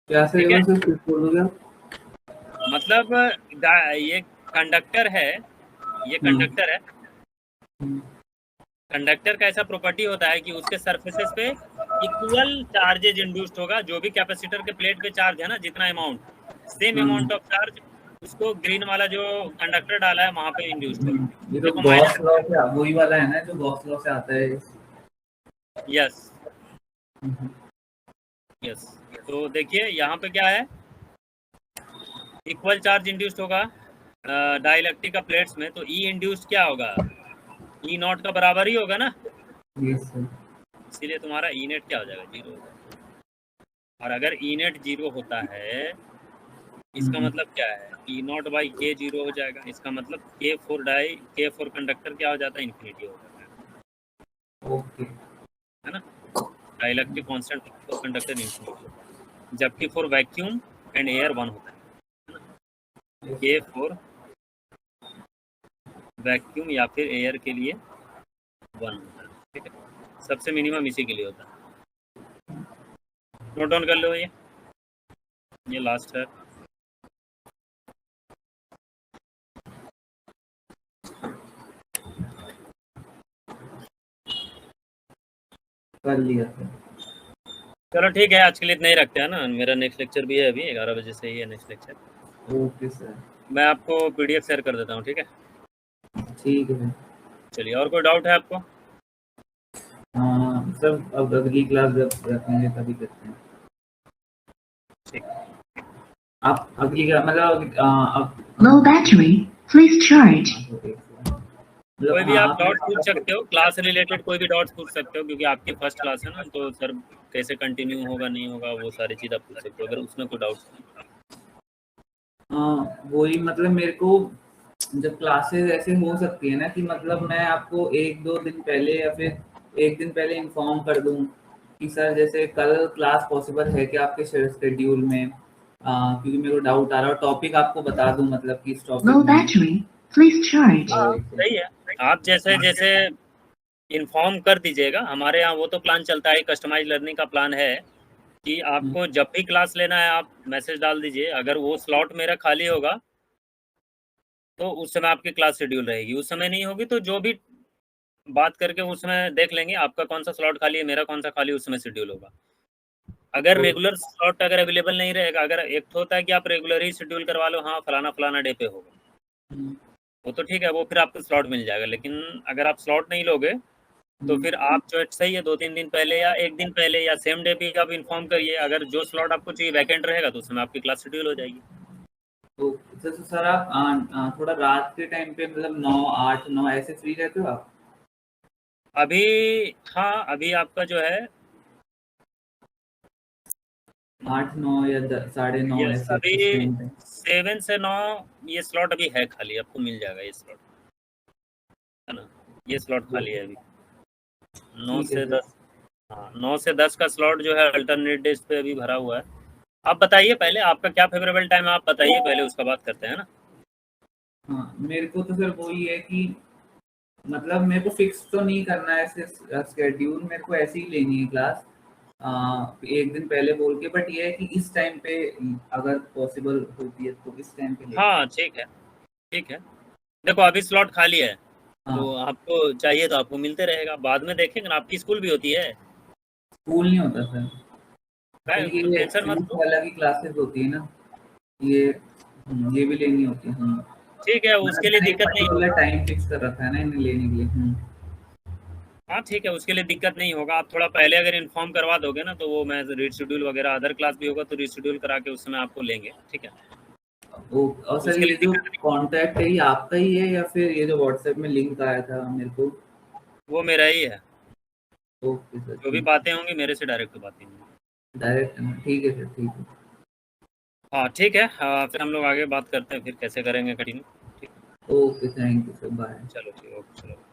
क्या सर, एक बार सर फिर बोल दोगे? मतलब ये कंडक्टर है, ये कंडक्टर है। कंडक्टर का ऐसा प्रॉपर्टी होता है कि उसके सरफेसेस पे इक्वल चार्जेज इंड्यूस्ड होगा। जो भी कैपेसिटर के प्लेट पे चार्ज है ना, जितना amount, same amount of charge उसको ग्रीन वाला जो कंडक्टर डाला है वहां पे इंड्यूस्ड होगा। ये तो गॉस लॉ से वही वाला है ना जो गॉस लॉ से आता है। Yes yes. तो देखिए यहाँ पे क्या है, इक्वल चार्ज इंड्यूस्ड होगा डाइलेक्ट्रिक का प्लेट्स में, तो ई इंड्यूस्ड क्या होगा, ई नॉट का बराबर ही होगा ना। Yes sir. इसीलिए तुम्हारा ई नेट क्या हो जाएगा, 0 हो जाएगा। और अगर ई नेट 0 होता है, इसका मतलब क्या है, ई नॉट बाई के 0 हो जाएगा। इसका मतलब के फोर कंडक्टर क्या हो जाता है, इन्फिनिटी हो जाता है। ओके, है ना, dielectric constant for conductor infinity, जबकि फॉर वैक्यूम एंड एयर 1 होता है। के फोर वैक्यूम या फिर एयर के लिए 1 होता है। ठीक है, सबसे मिनिमम इसी के लिए होता है। नोट डाउन कर लो ये लास्ट है। कर लिया था। चलो ठीक है, आज के लिए इतना ही रखते हैं ना, मेरा नेक्स्ट लेक्चर भी है, अभी 11 बजे से ही है नेक्स्ट लेक्चर। Okay sir. मैं आपको PDF शेयर कर देता हूँ, ठीक है? ठीक है। चलिए, और कोई डाउट है आपको? हाँ सर, अब अगली क्लास जब रखेंगे तभी करते हैं। ठीक। आप अगली मतलब अब Low battery, please charge. कोई भी आप डाउट पूछ सकते हो, क्लास रिलेटेड कोई भी डाउट पूछ सकते हो, क्योंकि आपकी फर्स्ट क्लास है ना, तो सर कैसे कंटिन्यू होगा नहीं होगा वो सारी चीज़ आप पूछ सकते हो अगर उसमें कोई डाउट है। वही मतलब मेरे को जब क्लासेस ऐसे हो सकती है ना कि मतलब मैं आपको 1-2 दिन पहले या फिर 1 दिन पहले इन्फॉर्म कर दूं कि सर जैसे कल क्लास पॉसिबल है कि आपके शेड्यूल में, क्योंकि मेरे को डाउट आ रहा है, टॉपिक आपको बता दूं मतलब कि इस topic Low battery, please charge. सही है, आप जैसे जैसे इन्फॉर्म कर दीजिएगा। हमारे यहाँ वो तो प्लान चलता है, कस्टमाइज लर्निंग का प्लान है कि आपको जब भी क्लास लेना है आप मैसेज डाल दीजिए, अगर वो स्लॉट मेरा खाली होगा तो उस समय आपकी क्लास शेड्यूल रहेगी, उस समय नहीं होगी तो जो भी बात करके उसमें देख लेंगे आपका कौन सा स्लॉट खाली है, मेरा कौन सा खाली, उसमें शेड्यूल होगा। अगर रेगुलर स्लॉट अगर अवेलेबल नहीं रहेगा, अगर एक तो होता है कि आप रेगुलर ही शेड्यूल करवा लो, हाँ फलाना फलाना डे पे होगा, वो तो ठीक है, वो फिर आपको स्लॉट मिल जाएगा। लेकिन अगर आप स्लॉट नहीं लोगे तो फिर आप जो सही है 2-3 दिन पहले या 1 दिन पहले या सेम डे भी आप इन्फॉर्म करिए, अगर जो स्लॉट आपको चाहिए वैकेंट रहेगा तो उसमें आपकी क्लास शेड्यूल हो जाएगी। तो सर आप थोड़ा रात के टाइम पे मतलब 9, 8, 9 ऐसे फ्री रहते हो आप? अभी हाँ, अभी आपका जो है 8, 9 या 9:30 यस, ऐसे अभी इस टाइम पे? 7 से 9 ये स्लॉट अभी है खाली, आपको मिल जाएगा ये स्लॉट, है ना, ये स्लॉट खाली है अभी 9 ठीक है से सर। 10। हाँ, 9 से 10 का स्लॉट जो है अल्टरनेट डेज पे अभी भरा हुआ है। आप बताइए पहले आपका क्या फेवरेबल टाइम है, आप बताइए पहले, उसका बात करते हैं ना। हाँ मेरे को तो सर वही है कि मतलब मेरे को फिक्स तो नहीं करना है ऐसे स्केड्यूल, मेरे को ऐसे ही लेनी है क्लास 1 दिन पहले बोल के, बट ये है कि इस टाइम पे अगर पॉसिबल होती है तो इस टाइम पे ले। हाँ ठीक है, ठीक है, देखो अभी स्लॉट खाली है हाँ तो आपको चाहिए तो आपको मिलते रहेगा, बाद में देखेंगे ना, आपकी स्कूल भी होती है। स्कूल नहीं होता सर, तो ये टेंशन मत लो, अलग ही क्लासेस होती है ना, ये भी लेनी होती है। ठीक है, उसके लिए दिक्कत नहीं पर्टिकुलर होगा। टाइम फिक्स कर रखा है ना इन्हें लेने के लिए। हाँ ठीक है, उसके लिए दिक्कत नहीं होगा, आप थोड़ा पहले अगर इन्फॉर्म करवा दोगे ना तो वो मैं रीशेड्यूल वगैरह, अदर क्लास भी होगा तो रीशेड्यूल करा के उस समय आपको लेंगे, ठीक है। और सर उसके ये लिए जो दिक्कत नहीं, कांटेक्ट है ये आपका ही है या फिर ये जो व्हाट्सएप में लिंक आया था मेरे को? वो मेरा ही है, ओके सर, जो भी ठीक बातें होंगी मेरे से डायरेक्ट बातें होंगी। डायरेक्ट, ठीक है सर, ठीक है। हाँ ठीक है, फिर हम लोग आगे बात करते हैं फिर कैसे करेंगे कंटिन्यू, ठीक है। Okay, thank you sir, bye. चलो ठीक है, ओके चलो।